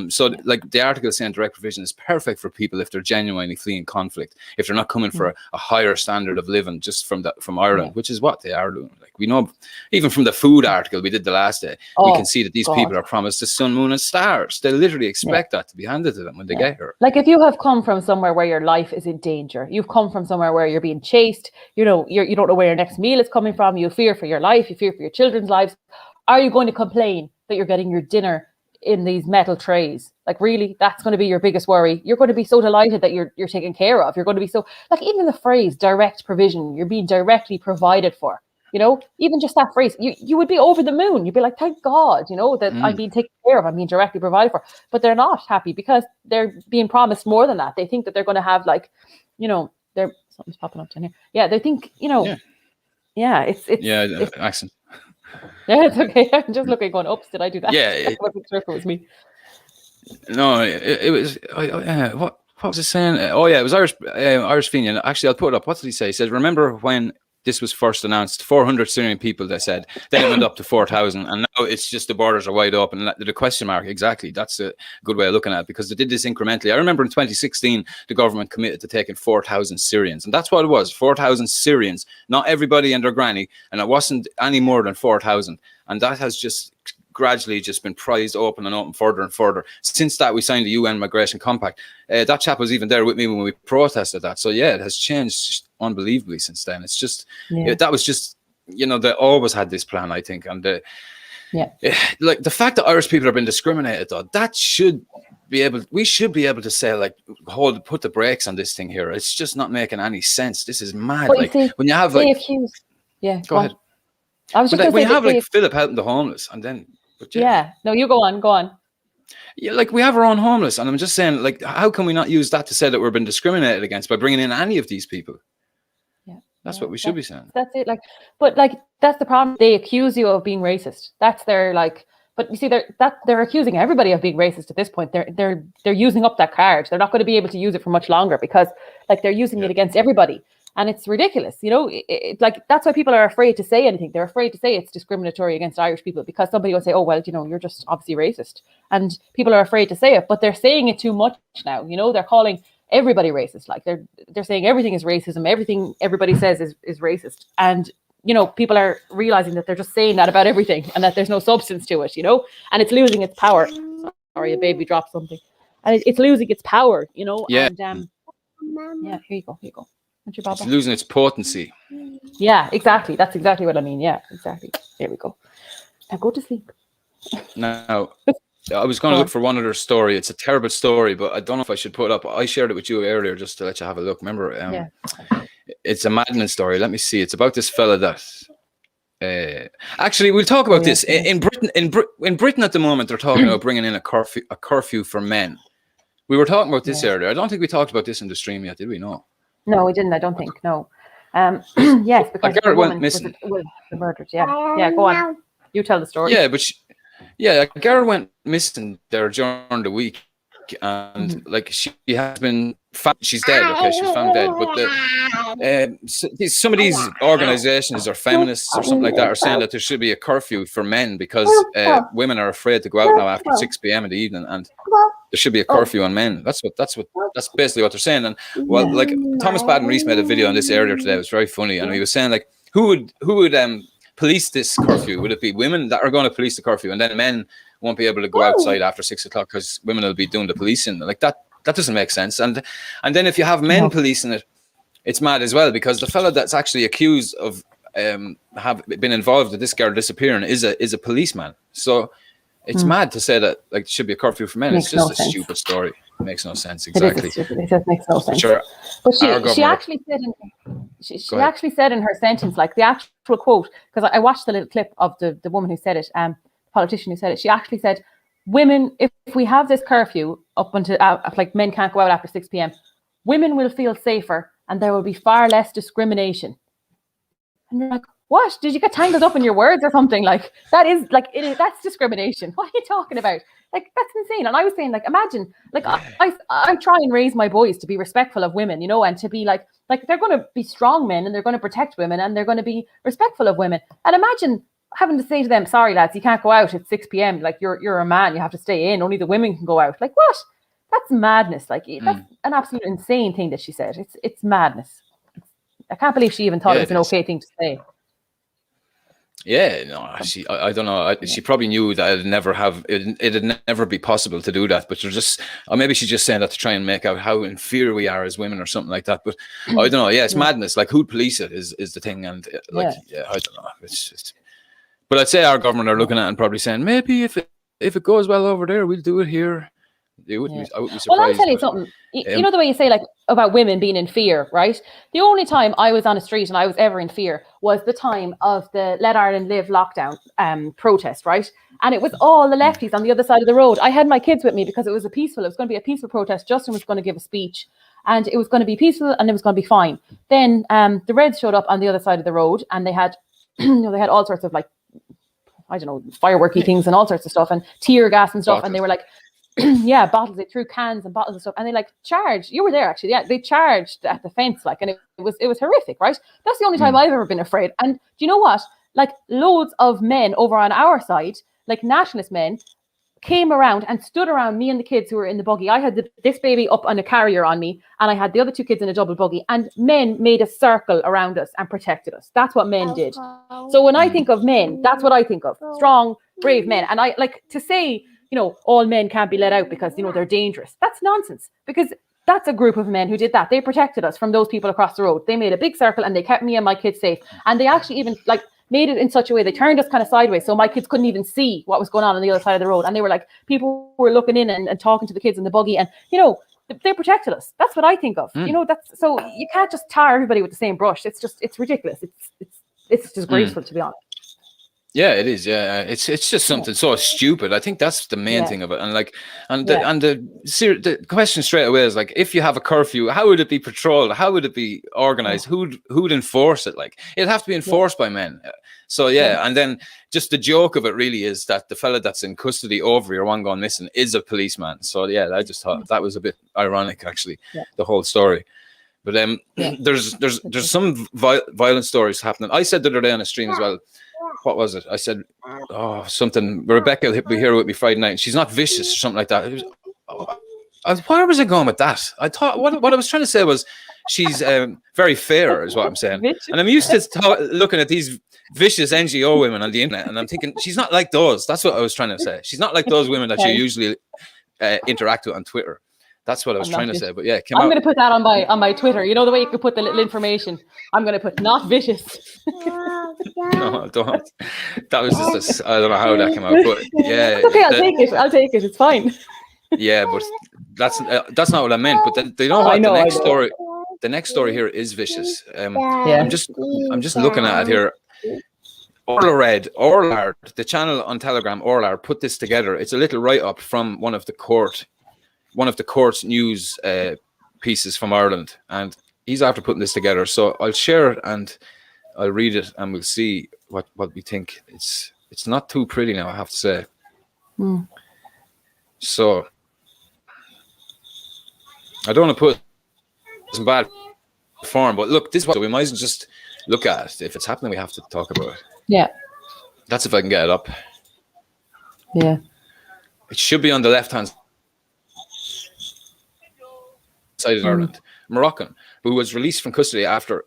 [SPEAKER 1] So like the article saying direct provision is perfect for people if they're genuinely fleeing conflict, if they're not coming for a higher standard of living just from Ireland, which is what they are doing. Like, we know, even from the food article we did the last day, we can see that these people are promised the sun, moon and stars. They literally expect that to be handed to them when they get here.
[SPEAKER 2] Like, if you have come from somewhere where your life is in danger, you've come from somewhere where you're being chased, you don't know where your next meal is coming from, you fear for your life, you fear for your children's lives, are you going to complain that you're getting your dinner in these metal trays? Like, really, that's going to be your biggest worry? You're going to be so delighted that you're taken care of. You're going to be so, like, even the phrase direct provision, you're being directly provided for, even just that phrase, you would be over the moon. You'd be like, thank God, that I'm being taken care of, I'm being directly provided for. But they're not happy because they're being promised more than that. They think that they're going to have, like, something's popping up down here. Yeah, they think, it's
[SPEAKER 1] accent.
[SPEAKER 2] Yeah, it's okay. I'm just looking, going, oops, did I do that?
[SPEAKER 1] Yeah.
[SPEAKER 2] I wasn't sure if it was me.
[SPEAKER 1] No, it was, what was it saying? Oh, yeah, it was Irish Fenian. Actually, I'll put it up. What did he say? He said, remember when this was first announced, 400 Syrian people, they said. Then it went up to 4,000. And now it's just the borders are wide open. And the question mark, exactly. That's a good way of looking at it, because they did this incrementally. I remember in 2016, the government committed to taking 4,000 Syrians. And that's what it was, 4,000 Syrians. Not everybody and their granny. And it wasn't any more than 4,000. And that has just gradually just been prized open and open further and further. Since that, we signed the UN Migration Compact. That chap was even there with me when we protested that. So yeah, it has changed unbelievably since then. It's just, that was just, they always had this plan, I think. And like the fact that Irish people have been discriminated, though, we should be able to say, like, put the brakes on this thing here. It's just not making any sense. This is mad.
[SPEAKER 2] But
[SPEAKER 1] like,
[SPEAKER 2] see,
[SPEAKER 1] when you have
[SPEAKER 2] go
[SPEAKER 1] ahead.
[SPEAKER 2] I was just
[SPEAKER 1] when you have
[SPEAKER 2] like
[SPEAKER 1] Philip helping the homeless, and then
[SPEAKER 2] no, you go on.
[SPEAKER 1] Yeah, like, we have our own homeless, and I'm just saying, like, how can we not use that to say that we're being discriminated against by bringing in any of these people? That's what we should be saying.
[SPEAKER 2] That's it. Like, but like, that's the problem. They accuse you of being racist. That's their, like. But you see, they're accusing everybody of being racist at this point. They're using up that card. They're not going to be able to use it for much longer because, like, they're using it against everybody. And it's ridiculous, like, that's why people are afraid to say anything. They're afraid to say it's discriminatory against Irish people because somebody will say, oh, well, you're just obviously racist. And people are afraid to say it, but they're saying it too much now. They're calling everybody racist. Like, they're saying everything is racism. Everything everybody says is racist. And, people are realizing that they're just saying that about everything and that there's no substance to it, and it's losing its power. Sorry, a baby dropped something. And it's losing its power,
[SPEAKER 1] Yeah.
[SPEAKER 2] And, here you go.
[SPEAKER 1] It's losing its potency.
[SPEAKER 2] Yeah, exactly. That's exactly what I mean. Yeah, exactly. There we go. Now go to sleep.
[SPEAKER 1] Now, I was going to look for one other story. It's a terrible story, but I don't know if I should put it up. I shared it with you earlier just to let you have a look. Remember? It's a maddening story. Let me see. It's about this fella that. Actually, we'll talk about this. In Britain. In Britain at the moment, they're talking about bringing in a curfew for men. We were talking about this earlier. I don't think we talked about this in the stream yet, did we?
[SPEAKER 2] No, we didn't. I don't think. No. Yes, because
[SPEAKER 1] a girl went missing.
[SPEAKER 2] Was murdered. Yeah. Go on. You tell the story.
[SPEAKER 1] Yeah, but a girl went missing there during the week, and like she has been found. She's dead. Okay, she's found dead. But some of these organizations or feminists or something like that are saying that there should be a curfew for men because women are afraid to go out now after 6 p.m. in the evening, and there should be a curfew on men. That's basically what they're saying. And well, like Thomas Baden Rees made a video on this earlier today. It was very funny, and he was saying, like, who would police this curfew? Would it be women that are going to police the curfew, and then men won't be able to go outside after 6 o'clock because women will be doing the policing? Like, that doesn't make sense. And then if you have men policing it, it's mad as well, because the fella that's actually accused of have been involved with this girl disappearing is a policeman. So it's mad to say that like it should be a curfew for men.
[SPEAKER 2] Makes
[SPEAKER 1] it's just
[SPEAKER 2] no
[SPEAKER 1] a
[SPEAKER 2] sense.
[SPEAKER 1] stupid story. It makes no sense. Exactly.
[SPEAKER 2] It just makes no sense.
[SPEAKER 1] Sure.
[SPEAKER 2] But she actually said she actually said in her sentence, like the actual quote, because I watched the little clip of the woman who said it, politician who said it. She actually said, women, if we have this curfew up until like men can't go out after 6 p.m, women will feel safer and there will be far less discrimination. And you're like, what? Did you get tangled up in your words or something? Like that's discrimination. What are you talking about? Like, that's insane. And I was saying, like, imagine, like, I try and raise my boys to be respectful of women, you know, and to be like they're going to be strong men and they're going to protect women and they're going to be respectful of women. And imagine having to say to them, sorry lads, you can't go out at 6 p.m. Like you're a man, you have to stay in. Only the women can go out. Like, what? That's madness. Like that's an absolute insane thing that she said. It's madness. I can't believe she even thought it was an okay thing to say.
[SPEAKER 1] Yeah, no, I don't know. She probably knew that it'd never be possible to do that. But you're just, or maybe she's just saying that to try and make out how inferior we are as women or something like that. But I don't know. Yeah, it's madness. Like, who'd police it is the thing. And I don't know. It's just. But I'd say our government are looking at it and probably saying, maybe if it goes well over there, we'll do it here. I wouldn't be surprised.
[SPEAKER 2] Well, I'll tell you something. You know the way you say, like, about women being in fear, right? The only time I was on a street and I was ever in fear was the time of the Let Ireland Live lockdown protest, right? And it was all the lefties on the other side of the road. I had my kids with me because it was going to be a peaceful protest. Justin was going to give a speech and it was going to be peaceful and it was going to be fine. Then the Reds showed up on the other side of the road and they had, they had all sorts of, like, I don't know, fireworky things and all sorts of stuff and tear gas and stuff. And they were like, bottles. They threw cans and bottles and stuff, and they like charged. You were there actually. Yeah, they charged at the fence, like, and it was horrific, right? That's the only time I've ever been afraid. And do you know what? Like, loads of men over on our side, like nationalist men, came around and stood around me and the kids who were in the buggy. I had this baby up on a carrier on me, and I had the other two kids in a double buggy. And men made a circle around us and protected us. That's what men did. So when I think of men, that's what I think of: strong, brave men. And I like to say, you know, all men can't be let out because, you know, they're dangerous. That's nonsense, because that's a group of men who did that. They protected us from those people across the road. They made a big circle and they kept me and my kids safe. And they actually even like made it in such a way, they turned us kind of sideways so my kids couldn't even see what was going on the other side of the road. And they were like, people were looking in and talking to the kids in the buggy, and, you know, they protected us. That's what I think of. You know, that's, so you can't just tar everybody with the same brush. It's ridiculous. It's disgraceful, to be honest.
[SPEAKER 1] Yeah, it is. Yeah, it's just something so stupid. I think that's the main thing of it. And like, the question straight away is like, if you have a curfew, how would it be patrolled? How would it be organized? Who'd enforce it? Like, it'd have to be enforced by men. So and then just the joke of it really is that the fella that's in custody over your one gone missing is a policeman. So yeah, I just thought that was a bit ironic, actually, the whole story. But there's some violent stories happening. I said the other day on a stream as well. What was it? I said, something. Rebecca will be here with me Friday night. She's not vicious or something like that. Where was I going with that? I thought what I was trying to say was she's very fair, is what I'm saying. And I'm used to looking at these vicious NGO women on the internet, and I'm thinking she's not like those. That's what I was trying to say. She's not like those women that you usually interact with on Twitter. That's what I was trying to say. But yeah, I'm
[SPEAKER 2] going to put that on my Twitter. You know the way you could put the little information. I'm going to put not vicious.
[SPEAKER 1] No, don't. That was just I don't know how that came out, but yeah.
[SPEAKER 2] It's okay, I'll take it. It's fine.
[SPEAKER 1] Yeah, but that's not what I meant. But then, you know what? The next story here is vicious. I'm just looking at it here. Orlard, the channel on Telegram, Orlard put this together. It's a little write-up from one of the court's news pieces from Ireland, and he's after putting this together. So I'll share it and I'll read it, and we'll see what we think. It's not too pretty now, I have to say. So I don't want to put some bad form, but look, this is what we might as well just look at it. If it's happening, we have to talk about it. Yeah, that's if I can get it up. Yeah, it should be on the left hand side of Ireland. Moroccan, who was released from custody after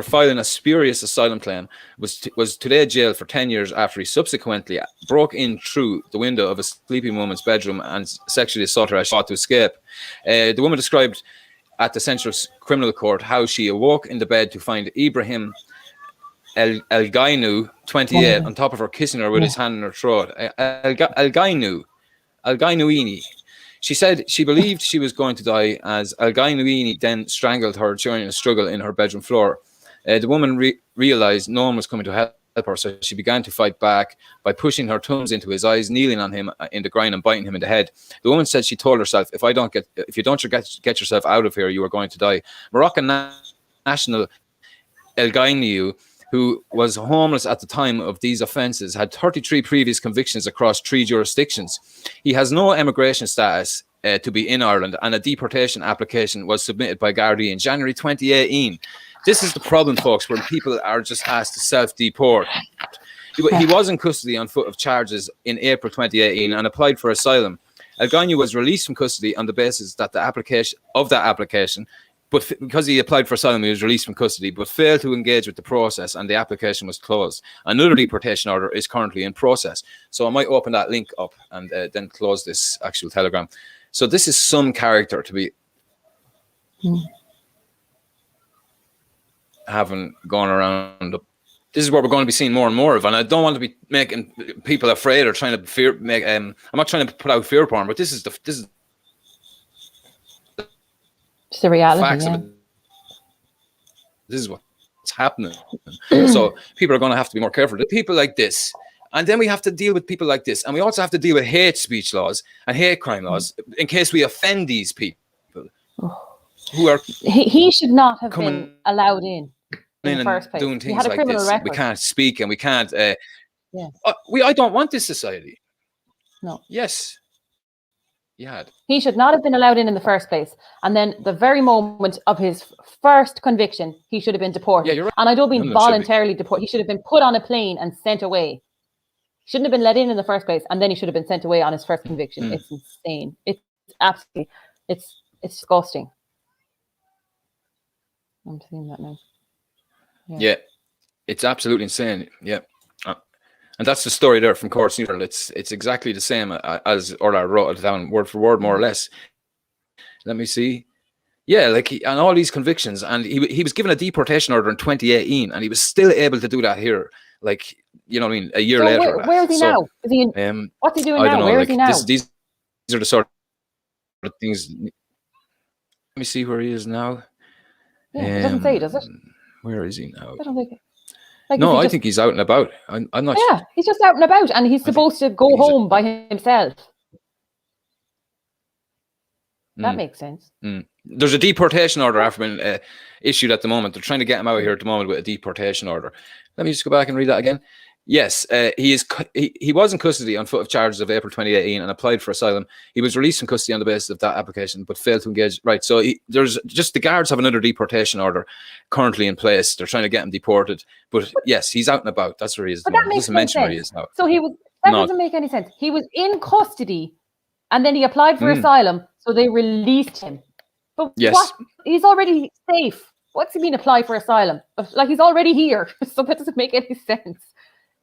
[SPEAKER 1] filing a spurious asylum claim, was today jailed for 10 years after he subsequently broke in through the window of a sleeping woman's bedroom and sexually assaulted her as she fought to escape. The woman described at the Central Criminal Court how she awoke in the bed to find Ibrahim El Gainu, 28, on top of her, kissing her with his hand in her throat. El Gainuini. She said she believed she was going to die as El Gainuini then strangled her during a struggle in her bedroom floor. The woman realized no one was coming to help her, so she began to fight back by pushing her thumbs into his eyes, kneeling on him in the ground and biting him in the head. The woman said she told herself, if you don't get yourself out of here, you are going to die. Moroccan national El Gainu, who was homeless at the time of these offences, had 33 previous convictions across 3 jurisdictions. He has no immigration status to be in Ireland, and a deportation application was submitted by Gardaí in January 2018. This is the problem, folks, where people are just asked to self-deport. He was in custody on foot of charges in April 2018 and applied for asylum. El Gainu was released from custody on the basis that the application, but because he applied for asylum, he was released from custody, but failed to engage with the process, and the application was closed. Another deportation order is currently in process. So I might open that link up and then close this actual telegram. So this is some character to be having gone around. This is what we're going to be seeing more and more of, and I don't want to be making people afraid or trying to fear. I'm not trying to put out fear porn, but this is
[SPEAKER 2] it's the reality.
[SPEAKER 1] Facts of it. This is what's happening. So people are going to have to be more careful. The people like this, and then we have to deal with people like this, and we also have to deal with hate speech laws and hate crime laws in case we offend these people who are.
[SPEAKER 2] He should not have been allowed in the first place.
[SPEAKER 1] Doing things like this.
[SPEAKER 2] Record.
[SPEAKER 1] We can't speak, and we can't. I don't want this society.
[SPEAKER 2] No.
[SPEAKER 1] Yes. Yeah.
[SPEAKER 2] He should not have been allowed in the first place. And then the very moment of his first conviction, he should have been deported.
[SPEAKER 1] Yeah, you're right.
[SPEAKER 2] And I don't mean voluntarily deported. He should have been put on a plane and sent away. He shouldn't have been let in the first place, and then he should have been sent away on his first conviction. It's insane. It's absolutely, it's disgusting. I'm seeing that now.
[SPEAKER 1] Yeah, it's absolutely insane. Yeah. And that's the story there from Courts Neutral. It's exactly the same as Orla wrote it down word for word, more or less. Let me see. Yeah, like on all these convictions, and he was given a deportation order in 2018, and he was still able to do that here. Like, you know what I mean? A year later.
[SPEAKER 2] Where is he now? Is he what's he doing now? Where is he now?
[SPEAKER 1] These are the sort of things. Let me see where he is now.
[SPEAKER 2] Yeah, it doesn't say, does it?
[SPEAKER 1] Where is he now?
[SPEAKER 2] I don't think.
[SPEAKER 1] No, I think he's out and about. I'm not.
[SPEAKER 2] Yeah, he's just out and about, and he's supposed to go home by himself. That makes sense.
[SPEAKER 1] There's a deportation order after been issued at the moment. They're trying to get him out of here at the moment with a deportation order. Let me just go back and read that again. Yes, he was in custody on foot of charges of April 2018 and applied for asylum. He was released from custody on the basis of that application, but failed to engage. Right, so there's just the guards have another deportation order currently in place. They're trying to get him deported, but yes, he's out and about. That's where he is.
[SPEAKER 2] But that makes no sense. Where he is now. So that doesn't make any sense. He was in custody, and then he applied for asylum, so they released him. But what? He's already safe. What's he mean apply for asylum? Like, he's already here, so that doesn't make any sense.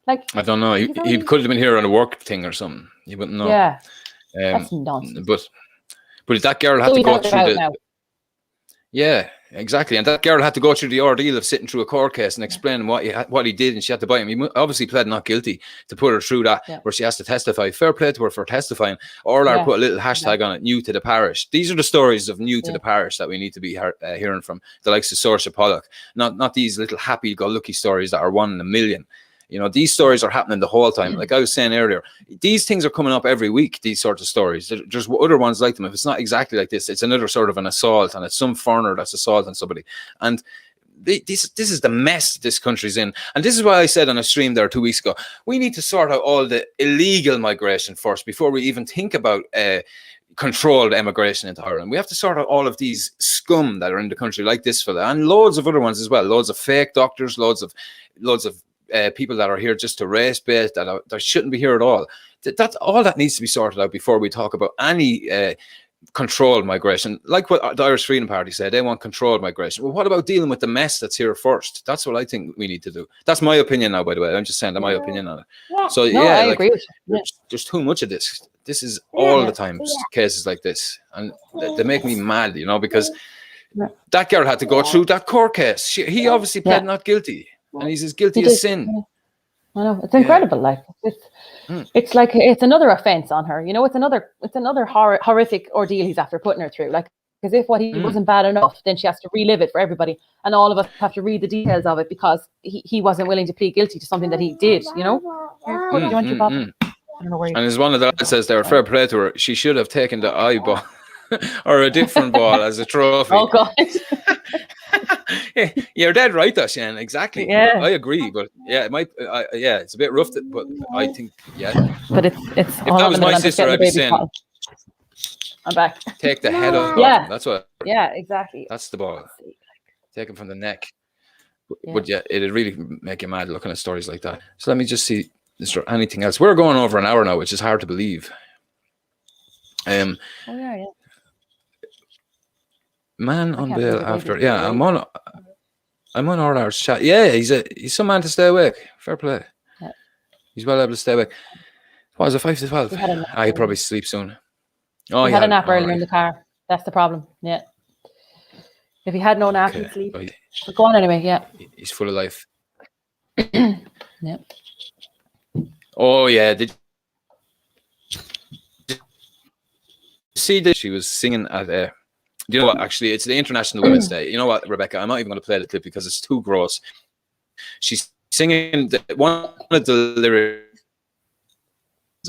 [SPEAKER 2] Like,
[SPEAKER 1] I don't know. He could have been here on a work thing or something. You wouldn't know.
[SPEAKER 2] Yeah, that's nonsense.
[SPEAKER 1] But that girl had to go through the. Yeah, exactly. And that girl had to go through the ordeal of sitting through a court case and explaining what he did, and she had to bite him. He obviously pled not guilty to put her through that, where she has to testify. Fair play to her for testifying. Orlar put a little hashtag on it, new to the parish. These are the stories of new to the parish that we need to be hearing from the likes of Saoirse Pollock. Not these little happy-go-lucky stories that are 1 in a million. You know, these stories are happening the whole time. Like I was saying earlier, these things are coming up every week, these sorts of stories. There's other ones like them. If it's not exactly like this, it's another sort of an assault, and it's some foreigner that's assaulting somebody. And this is the mess this country's in. And this is why I said on a stream there 2 weeks ago, we need to sort out all the illegal migration first before we even think about controlled immigration into Ireland. We have to sort out all of these scum that are in the country, like this fella, and loads of other ones as well. Loads of fake doctors, loads of people that are here just to race bait that shouldn't be here at all. That's all that needs to be sorted out before we talk about any controlled migration. Like what the Irish Freedom Party said, they want controlled migration. Well, what about dealing with the mess that's here first? That's what I think we need to do. That's my opinion now, by the way. I'm just saying my opinion on it. Yeah. So I agree with you. There's too much of this. This is all the time cases like this, and they make me mad, because that girl had to go through that court case. He obviously pled not guilty. and he's as guilty
[SPEAKER 2] He
[SPEAKER 1] as
[SPEAKER 2] did.
[SPEAKER 1] sin.
[SPEAKER 2] I know, it's incredible. Like it's like it's another offense on her. You know, it's another horrific ordeal he's after putting her through. Like, as if what he wasn't bad enough, then she has to relive it for everybody, and all of us have to read the details of it because he wasn't willing to plead guilty to something that he did. You know, Here, do you want your bottle? I don't know where
[SPEAKER 1] And as one of the lads says there, fair play to her, she should have taken the eyeball or a different ball as a trophy.
[SPEAKER 2] Oh God.
[SPEAKER 1] Yeah, you're dead right, though, Shane. Exactly.
[SPEAKER 2] Yeah.
[SPEAKER 1] I agree, but yeah, it might. Yeah, it's a bit rough, but I think
[SPEAKER 2] But it's.
[SPEAKER 1] If that was my sister, I'd be saying,
[SPEAKER 2] I'm back.
[SPEAKER 1] take the head off.
[SPEAKER 2] Yeah.
[SPEAKER 1] That's what.
[SPEAKER 2] Yeah, exactly.
[SPEAKER 1] That's the ball. Take him from the neck. But yeah, it'd really make you mad looking at stories like that. So let me just see. Is there anything else? We're going over an hour now, which is hard to believe.
[SPEAKER 2] Oh yeah.
[SPEAKER 1] Man on bail after. Yeah, I'm on all our chat. Yeah, he's some man to stay awake. Fair play.
[SPEAKER 2] Yeah.
[SPEAKER 1] He's well able to stay awake. What was it, 5 to 12? He'd probably sleep soon. Oh,
[SPEAKER 2] he had a nap earlier in the car. That's the problem. Yeah. If he had no nap, he'd sleep. But go on anyway. Yeah.
[SPEAKER 1] He's full of life.
[SPEAKER 2] Yeah.
[SPEAKER 1] Oh yeah. Did you see that she was singing at you know what? Actually, it's the International Women's Day. You know what, Rebecca? I'm not even going to play the clip because it's too gross. She's singing one of the lyrics.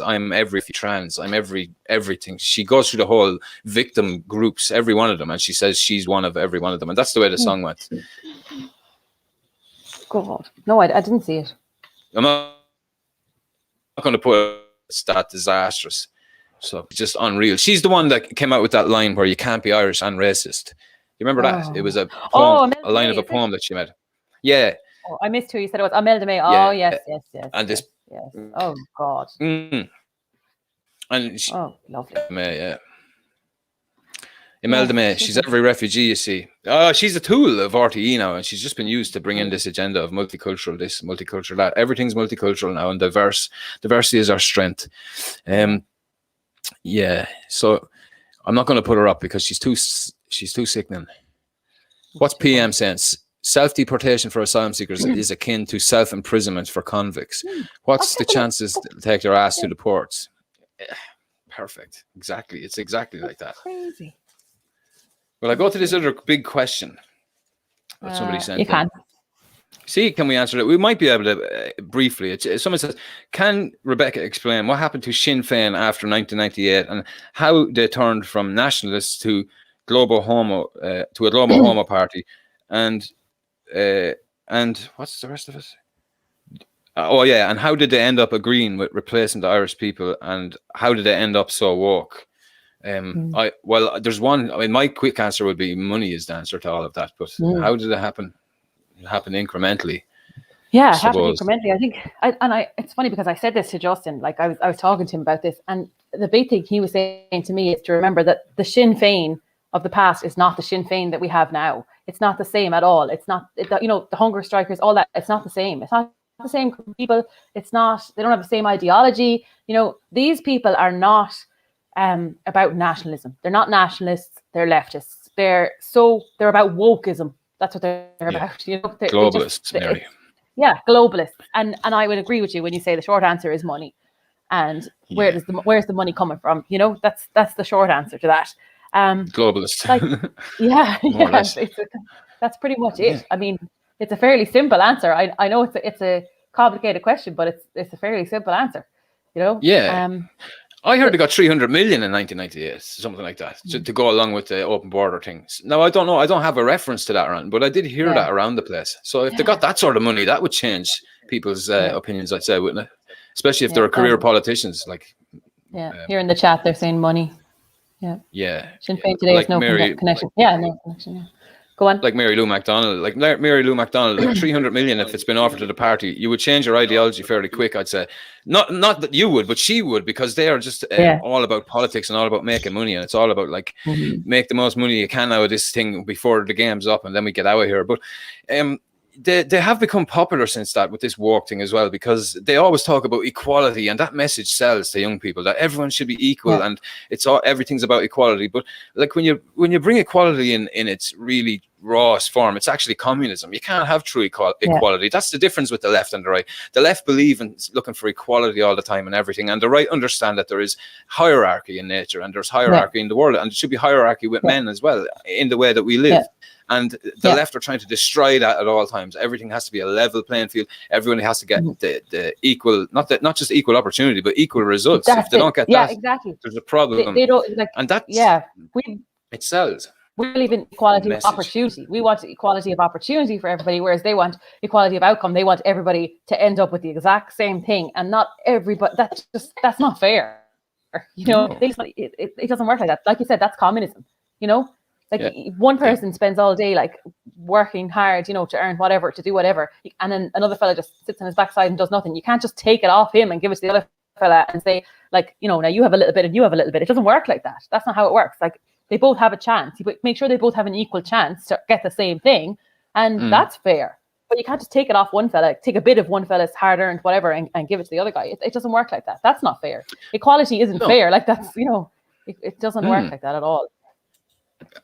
[SPEAKER 1] I'm every trans. I'm everything. She goes through the whole victim groups, every one of them, and she says she's one of every one of them, and that's the way the song went.
[SPEAKER 2] God, no, I didn't see it.
[SPEAKER 1] I'm not going to put it's that disastrous. So it's just unreal. She's the one that came out with that line where you can't be Irish and racist. You remember that? It was a poem, a line of a poem that she made. Yeah.
[SPEAKER 2] Oh, I missed who you said it was. Imelda May. Oh, yes.
[SPEAKER 1] And this.
[SPEAKER 2] Yes. Oh, God.
[SPEAKER 1] And she,
[SPEAKER 2] lovely.
[SPEAKER 1] May, yeah. Imelda May. She's every refugee, you see. She's a tool of RTE now, and she's just been used to bring in this agenda of multicultural this, multicultural that. Everything's multicultural now and diverse. Diversity is our strength. Yeah, so I'm not going to put her up because she's too sickening. What's PM saying? Self-deportation for asylum seekers is akin to self-imprisonment for convicts. What's the chances they'll take their ass to the ports? Perfect. Exactly. It's exactly like that.
[SPEAKER 2] Crazy.
[SPEAKER 1] Well, I go to this other big question that somebody sent.
[SPEAKER 2] You can.
[SPEAKER 1] See, can we answer it? We might be able to briefly. Someone says, can Rebecca explain what happened to Sinn Féin after 1998 and how they turned from nationalists to a global homo party? And what's the rest of it? Oh yeah, and how did they end up agreeing with replacing the Irish people? And how did they end up so woke? There's one. I mean, my quick answer would be money is the answer to all of that. But how did it happen? It happened incrementally.
[SPEAKER 2] Yeah, it happened incrementally. I think, it's funny because I said this to Justin. Like I was talking to him about this, and the big thing he was saying to me is to remember that the Sinn Féin of the past is not the Sinn Féin that we have now. It's not the same at all. It's not, the hunger strikers, all that. It's not the same. It's not the same people. It's not. They don't have the same ideology. These people are not about nationalism. They're not nationalists. They're leftists. They're about wokeism. That's what they're about.
[SPEAKER 1] Globalists, Mary.
[SPEAKER 2] Globalists. And I would agree with you when you say the short answer is money. And where's the money coming from? That's the short answer to that.
[SPEAKER 1] Globalist.
[SPEAKER 2] That's pretty much it. Yeah. I mean, it's a fairly simple answer. I know it's a complicated question, but it's a fairly simple answer.
[SPEAKER 1] Yeah. I heard they got 300 million in 1998, something like that, to go along with the open border things. Now, I don't know. I don't have a reference to that around, but I did hear that around the place. So if they got that sort of money, that would change people's opinions, I'd say, wouldn't it? Especially if they're career politicians.
[SPEAKER 2] Here in the chat, they're saying money.
[SPEAKER 1] Yeah.
[SPEAKER 2] Sinn Féin today has no connection. No connection. Yeah. Go on.
[SPEAKER 1] Like Mary Lou MacDonald. Like 300 million, if it's been offered to the party, you would change your ideology fairly quick, I'd say. Not that you would, but she would, because they are just all about politics and all about making money. And it's all about make the most money you can out of this thing before the game's up and then we get out of here. But they have become popular since that with this woke thing as well, because they always talk about equality, and that message sells to young people that everyone should be equal, and everything's about equality. But like when you bring equality in its really rawest form, it's actually communism. You can't have true equality. That's the difference with the left and the right. The left believe in looking for equality all the time and everything, and the right understand that there is hierarchy in nature, and there's hierarchy in the world, and it should be hierarchy with men as well in the way that we live. And the left are trying to destroy that at all times. Everything has to be a level playing field. Everyone has to get the equal, not just equal opportunity, but equal results. If they don't get that,
[SPEAKER 2] exactly,
[SPEAKER 1] there's a problem.
[SPEAKER 2] They don't like,
[SPEAKER 1] and that's it sells.
[SPEAKER 2] We believe in equality of opportunity. We want equality of opportunity for everybody, whereas they want equality of outcome. They want everybody to end up with the exact same thing, and not everybody. That's not fair. You know, it doesn't work like that. Like you said, that's communism. You know. Like one person spends all day like working hard, you know, to earn whatever, to do whatever, and then another fella just sits on his backside and does nothing. You can't just take it off him and give it to the other fella and say, like, you know, now you have a little bit and you have a little bit. It doesn't work like that. That's not how it works. Like, they both have a chance. You make sure they both have an equal chance to get the same thing, and that's fair. But you can't just take it off one fella, take a bit of one fella's hard earned whatever and give it to the other guy. It doesn't work like that. That's not fair. Equality isn't fair. Like, that's, you know, it doesn't work like that at all.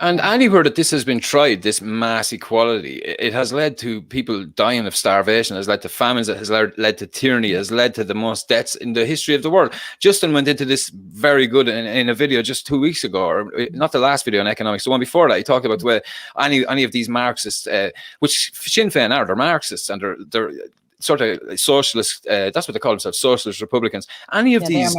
[SPEAKER 1] And anywhere that this has been tried, this mass equality, it has led to people dying of starvation, has led to famines, it has led to tyranny, has led to the most deaths in the history of the world. Justin went into this very good in a video just 2 weeks ago, or not the last video on economics, the one before that. He talked about the way any of these Marxists, which Sinn Féin are, they're Marxists, and they're sort of socialist, that's what they call themselves, socialist Republicans. Any of these...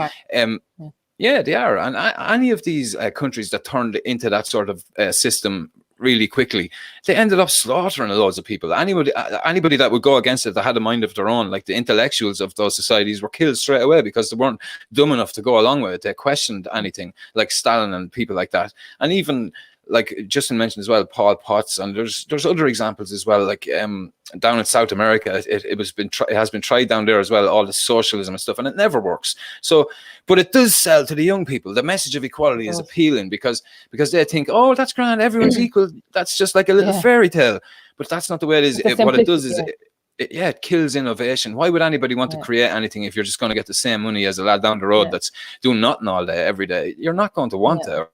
[SPEAKER 1] Yeah, they are. And any of these countries that turned into that sort of system really quickly, they ended up slaughtering loads of people. Anybody that would go against it, that had a mind of their own, like the intellectuals of those societies, were killed straight away because they weren't dumb enough to go along with it. They questioned anything, like Stalin and people like that. And even, like Justin mentioned as well, Pol Pot's, and there's other examples as well, like down in South America, it has been tried down there as well, all the socialism and stuff, and it never works. So, but it does sell to the young people. The message of equality is appealing because they think, oh, that's grand, everyone's equal. That's just like a little fairy tale. But that's not the way it is. What it does is it kills innovation. Why would anybody want to create anything if you're just going to get the same money as a lad down the road that's doing nothing all day every day? You're not going to want to.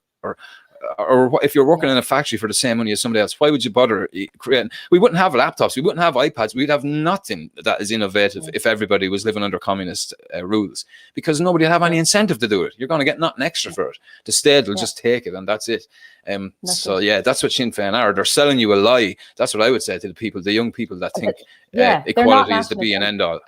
[SPEAKER 1] Or if you're working in a factory for the same money as somebody else, why would you bother creating? We wouldn't have laptops, we wouldn't have iPads, we'd have nothing that is innovative if everybody was living under communist rules, because nobody would have any incentive to do it. You're going to get nothing extra for it. The state will just take it, and that's it. That's what Sinn Féin are. They're selling you a lie. That's what I would say to the people, the young people that think equality is the be and end all.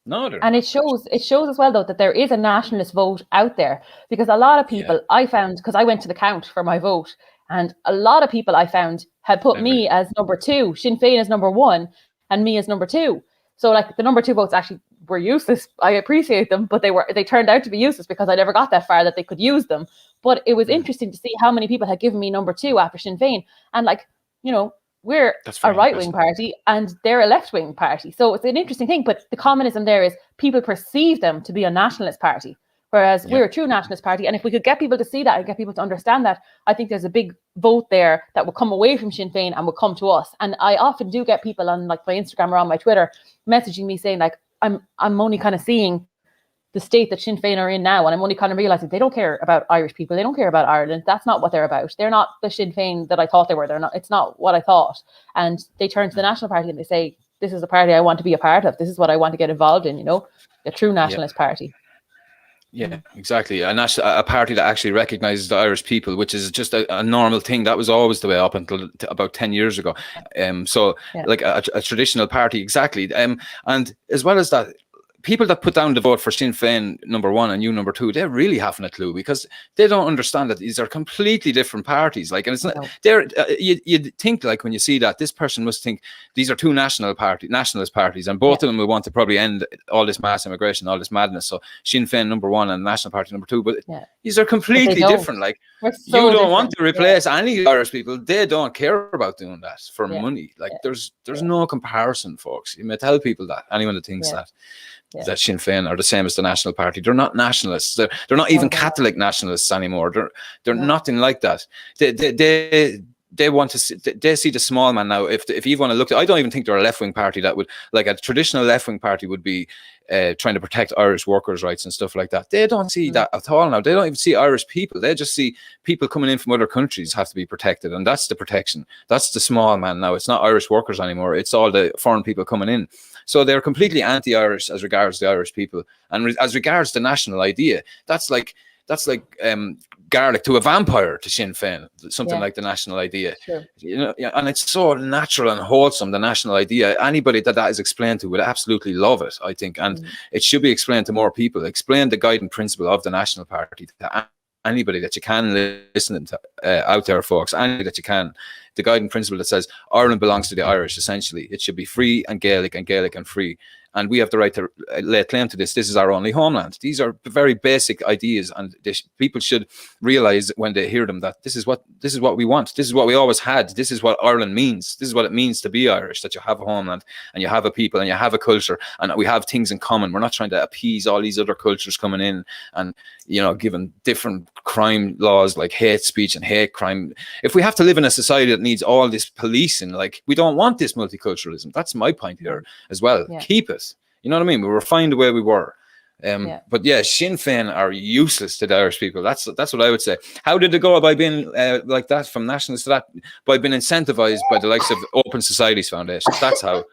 [SPEAKER 1] No, and
[SPEAKER 2] it shows as well, though, that there is a nationalist vote out there, because a lot of people I found, because I went to the count for my vote, and a lot of people I found had put me as number 2, Sinn Féin as number 1, and me as number 2. So like the number 2 votes actually were useless. I appreciate them, but they turned out to be useless because I never got that far that they could use them. But it was interesting to see how many people had given me number 2 after Sinn Féin, and like, you know, we're a right-wing party and they're a left-wing party. So it's an interesting thing. But the communism there is people perceive them to be a nationalist party, whereas we're a true nationalist party. And if we could get people to see that and get people to understand that, I think there's a big vote there that will come away from Sinn Féin and will come to us. And I often do get people on like my Instagram or on my Twitter messaging me saying like, I'm only kind of seeing the state that Sinn Féin are in now, and I'm only kind of realizing they don't care about Irish people, they don't care about Ireland. That's not what they're about. They're not the Sinn Féin that I thought they were. They're not. It's not what I thought. And they turn to the National Party and they say, "This is a party I want to be a part of. This is what I want to get involved in." You know, a true nationalist party.
[SPEAKER 1] Yeah, exactly. A party that actually recognises the Irish people, which is just a normal thing. That was always the way up until about 10 years ago. Like a traditional party, exactly. And as well as that, people that put down the vote for Sinn Féin number 1 and you number 2, they really haven't a clue, because they don't understand that these are completely different parties. Like, and it's not you think, like, when you see that, this person must think these are 2 nationalist parties, and both of them will want to probably end all this mass immigration, all this madness. So Sinn Féin number 1 and National Party number 2, but these are completely different. Like, you don't want to replace any Irish people. They don't care about doing that for money. Like, there's no comparison, folks. You may tell people that, anyone that thinks that Sinn Féin are the same as the National Party. They're not nationalists. They're not even Catholic nationalists anymore. They're nothing like that. they want to see, they see the small man now. If you want to look at, I don't even think they're a left-wing party that would, like a traditional left-wing party would be trying to protect Irish workers' rights and stuff like that. They don't see that at all now. They don't even see Irish people. They just see people coming in from other countries have to be protected. And that's the protection. That's the small man now. It's not Irish workers anymore. It's all the foreign people coming in. So they're completely anti-Irish as regards the Irish people. And as regards the national idea, that's like garlic to a vampire to Sinn Féin, something like the national idea.
[SPEAKER 2] Sure.
[SPEAKER 1] You know, and it's so natural and wholesome, the national idea. Anybody that is explained to would absolutely love it, I think. And it should be explained to more people. Explain the guiding principle of the National Party to anybody that you can listen to out there, folks. Anybody that you can. The guiding principle that says Ireland belongs to the Irish, essentially. It should be free and Gaelic and free. And we have the right to lay claim to this. This is our only homeland. These are very basic ideas, and people should realize when they hear them that this is what we want. This is what we always had. This is what Ireland means. This is what it means to be Irish, that you have a homeland and you have a people and you have a culture and we have things in common. We're not trying to appease all these other cultures coming in and, you know, given different crime laws like hate speech and hate crime. If we have to live in a society that needs all this policing, like, we don't want this multiculturalism. That's my point here as well. Yeah. Keep it. You know what I mean? We were fine the way we were. But yeah, Sinn Féin are useless to the Irish people. That's what I would say. How did it go by being like that, from nationalists to that? By being incentivized by the likes of Open Societies Foundation. That's how.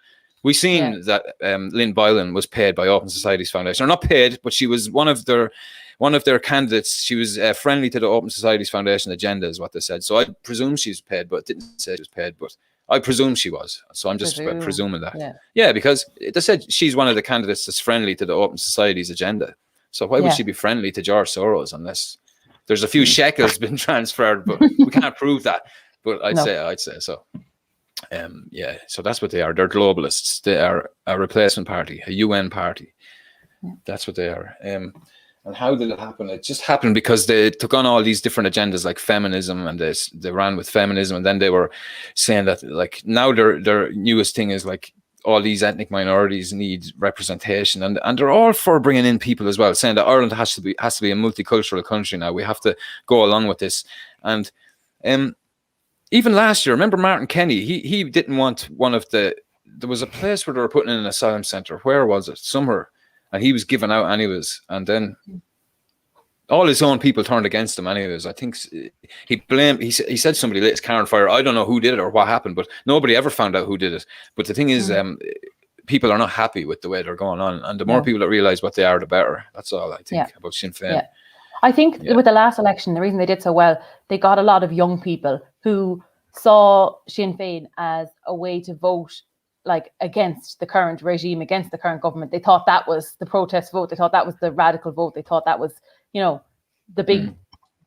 [SPEAKER 1] We seen that Lynn Boylan was paid by Open Societies Foundation, or not paid, but she was one of their candidates. She was friendly to the Open Societies Foundation agenda, is what they said. So I presume she's paid, but it didn't say she was paid, but I presume she was. So I'm just presuming that. Yeah, because they said she's one of the candidates that's friendly to the Open Societies agenda. So why would she be friendly to George Soros unless there's a few shekels been transferred, but we can't prove that. But I'd say so. So that's what they are. They're globalists. They are a replacement party, a UN party. That's what they are. And how did it happen? It just happened because they took on all these different agendas like feminism, and they ran with feminism, and then they were saying that, like, now their newest thing is like all these ethnic minorities need representation, and they're all for bringing in people as well, saying that Ireland has to be a multicultural country now. We have to go along with this. And even last year, remember Martin Kenny? He didn't want there was a place where they were putting in an asylum centre. Where was it? Somewhere. And he was given out anyways. And then all his own people turned against him anyways. I think he said somebody lit his car on fire. I don't know who did it or what happened, but nobody ever found out who did it. But the thing is, people are not happy with the way they're going on. And the more people that realise what they are, the better. That's all I think about Sinn Féin.
[SPEAKER 2] Yeah. I think with the last election, the reason they did so well, they got a lot of young people who saw Sinn Féin as a way to vote, like, against the current regime, against the current government. They thought that was the protest vote. They thought that was the radical vote. They thought that was, you know, the big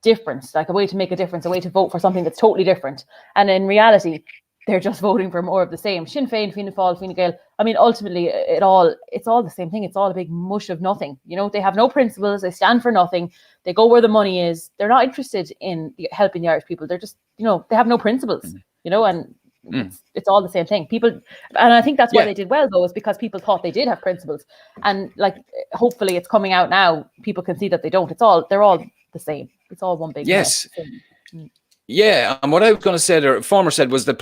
[SPEAKER 2] difference, like a way to make a difference, a way to vote for something that's totally different. And in reality, they're just voting for more of the same. Sinn Féin, Fianna Fáil, Fine Gael. I mean, ultimately, it's all the same thing. It's all a big mush of nothing. You know, they have no principles. They stand for nothing. They go where the money is. They're not interested in helping the Irish people. They're just, you know, they have no principles, you know, and it's all the same thing. People, and I think that's why they did well, though, is because people thought they did have principles. And, like, hopefully it's coming out now. People can see that they don't. They're all the same. It's all one big mess.
[SPEAKER 1] Yeah, and what I was going to say there, former said was the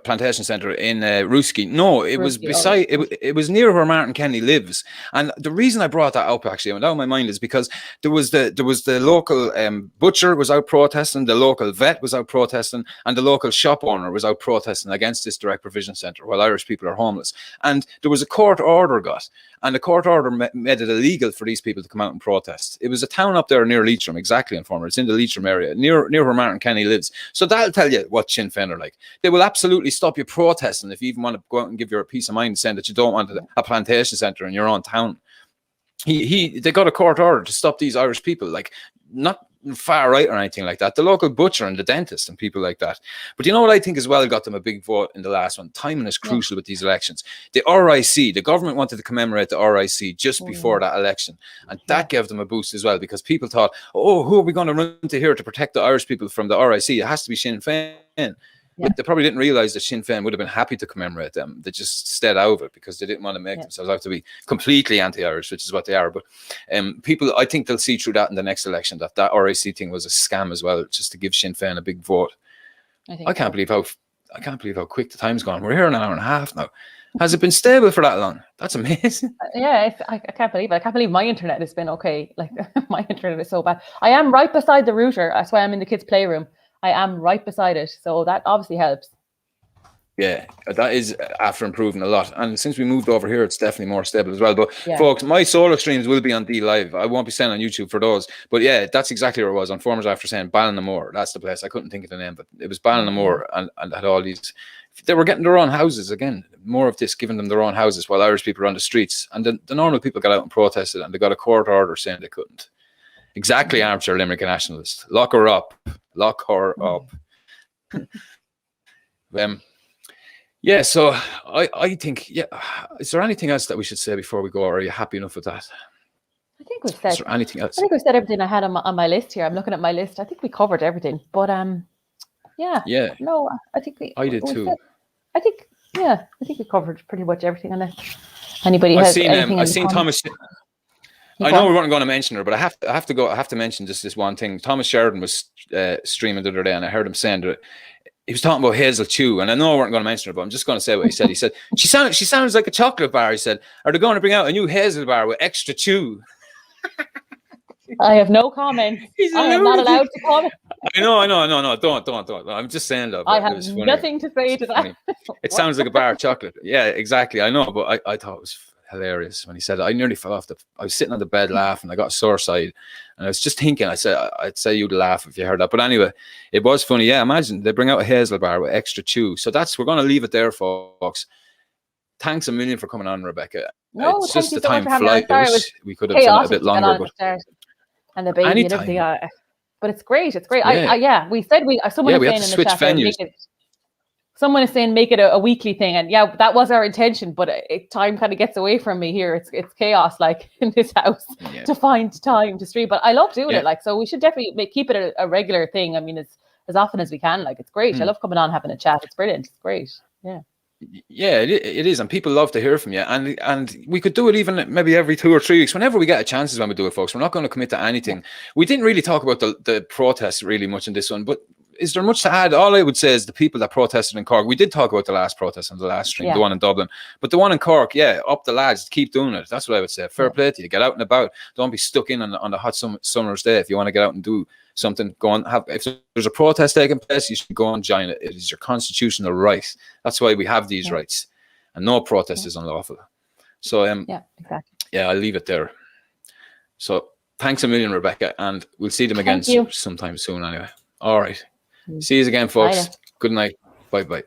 [SPEAKER 1] plantation centre in Ruski. No, it was beside. It was near where Martin Kenny lives, and the reason I brought that up, actually, went out of my mind, is because there was the local butcher was out protesting, the local vet was out protesting, and the local shop owner was out protesting against this direct provision centre while Irish people are homeless. And there was a court order got. And the court order made it illegal for these people to come out and protest. It was a town up there near Leitrim, exactly, Informer. It's in the Leitrim area, near where Martin Kenny lives. So that'll tell you what Sinn Féin are like. They will absolutely stop you protesting if you even want to go out and give your peace of mind, saying that you don't want a plantation centre in your own town. They got a court order to stop these Irish people, like, not far right or anything like that. The local butcher and the dentist and people like that. But you know what I think as well got them a big vote in the last one? Timing is crucial with these elections. The RIC, the government wanted to commemorate the RIC just before that election. And that gave them a boost as well, because people thought, oh, who are we going to run to here to protect the Irish people from the RIC? It has to be Sinn Féin. But they probably didn't realise that Sinn Féin would have been happy to commemorate them. They just stayed out of it because they didn't want to make themselves out to be completely anti-Irish, which is what they are. But people, I think they'll see through that in the next election, that RIC thing was a scam as well, just to give Sinn Féin a big vote.
[SPEAKER 2] think
[SPEAKER 1] I can't
[SPEAKER 2] so.
[SPEAKER 1] believe how quick the time's gone. We're here an hour and a half now. Has it been stable for that long? That's amazing.
[SPEAKER 2] Yeah, I can't believe it. I can't believe my internet has been okay. Like my internet is so bad. I am right beside the router. That's why I'm in the kids' playroom. I am right beside it, so that obviously helps.
[SPEAKER 1] Yeah, that is after improving a lot. And since we moved over here, it's definitely more stable as well. But
[SPEAKER 2] Yeah.
[SPEAKER 1] folks, my solo streams will be on D Live. I won't be staying on YouTube for those. But yeah, that's exactly where it was. On Formers After saying Ballinamore. That's the place. I couldn't think of the name, but it was Ballinamore, and had all these. They were getting their own houses again. More of this, giving them their own houses while Irish people were on the streets. And the normal people got out and protested, and they got a court order saying they couldn't. Exactly, armchair Limerick nationalist. Lock her up. Lock her up. Yeah, so I think, yeah, is there anything else that we should say before we go, or are you happy enough with that?
[SPEAKER 2] I think we've said.
[SPEAKER 1] Is there anything else?
[SPEAKER 2] I think we've said everything I had on my list here. I'm looking at my list. I think we covered everything. But yeah.
[SPEAKER 1] Yeah.
[SPEAKER 2] No, I think
[SPEAKER 1] I did too.
[SPEAKER 2] I think we covered pretty much everything. Unless anybody has anything.
[SPEAKER 1] I've seen Thomas. I know we weren't going to mention her, but I have to mention just this one thing. Thomas Sheridan was streaming the other day, and I heard him saying that he was talking about Hazel Chew, and I know we weren't going to mention her, but I'm just going to say what he said. He said she sounds like a chocolate bar. He said, "Are they going to bring out a new Hazel bar with extra chew?"
[SPEAKER 2] I have no comment. I am not allowed to comment.
[SPEAKER 1] I know. No, don't. I'm just saying that.
[SPEAKER 2] I have nothing to say to that.
[SPEAKER 1] It sounds like a bar of chocolate. Yeah, exactly. I know, but I thought it was hilarious when he said it. I nearly fell off I was sitting on the bed laughing. I got a sore side, and I was just thinking. I'd say you'd laugh if you heard that. But anyway, it was funny. Yeah, imagine they bring out a Hazel bar with extra chew. So we're going to leave it there, folks. Thanks a million for coming on, Rebecca.
[SPEAKER 2] No,
[SPEAKER 1] it's just
[SPEAKER 2] the
[SPEAKER 1] time flies. We could have done it a bit longer, but
[SPEAKER 2] and the baby and everything. But it's great. It's great. Yeah. We said someone was saying in the chat venues. Someone is saying make it a weekly thing, and yeah, that was our intention. But time kind of gets away from me here. It's chaos, like in this house, to find time to stream. But I love doing it, like, so we should definitely keep it a regular thing. I mean, it's as often as we can. Like, it's great. I love coming on, having a chat. It's brilliant. It's great. Yeah.
[SPEAKER 1] Yeah, it is, and people love to hear from you, and we could do it even maybe every 2 or 3 weeks, whenever we get a chance when we do it, folks. We're not going to commit to anything. We didn't really talk about the protests really much in this one, but is there much to add? All I would say is the people that protested in Cork. We did talk about the last protest on the last stream, the one in Dublin, but the one in Cork, up the lads, keep doing it. That's what I would say. Fair play to you. Get out and about. Don't be stuck in on the hot summer's day. If you want to get out and do something, go on. If there's a protest taking place, you should go and join it. It is your constitutional right. That's why we have these rights, and no protest is unlawful. So
[SPEAKER 2] yeah, exactly.
[SPEAKER 1] Yeah, I'll leave it there. So thanks a million, Rebecca, and we'll see them again sometime soon. Anyway, all right. See you again, folks. Good night. Bye.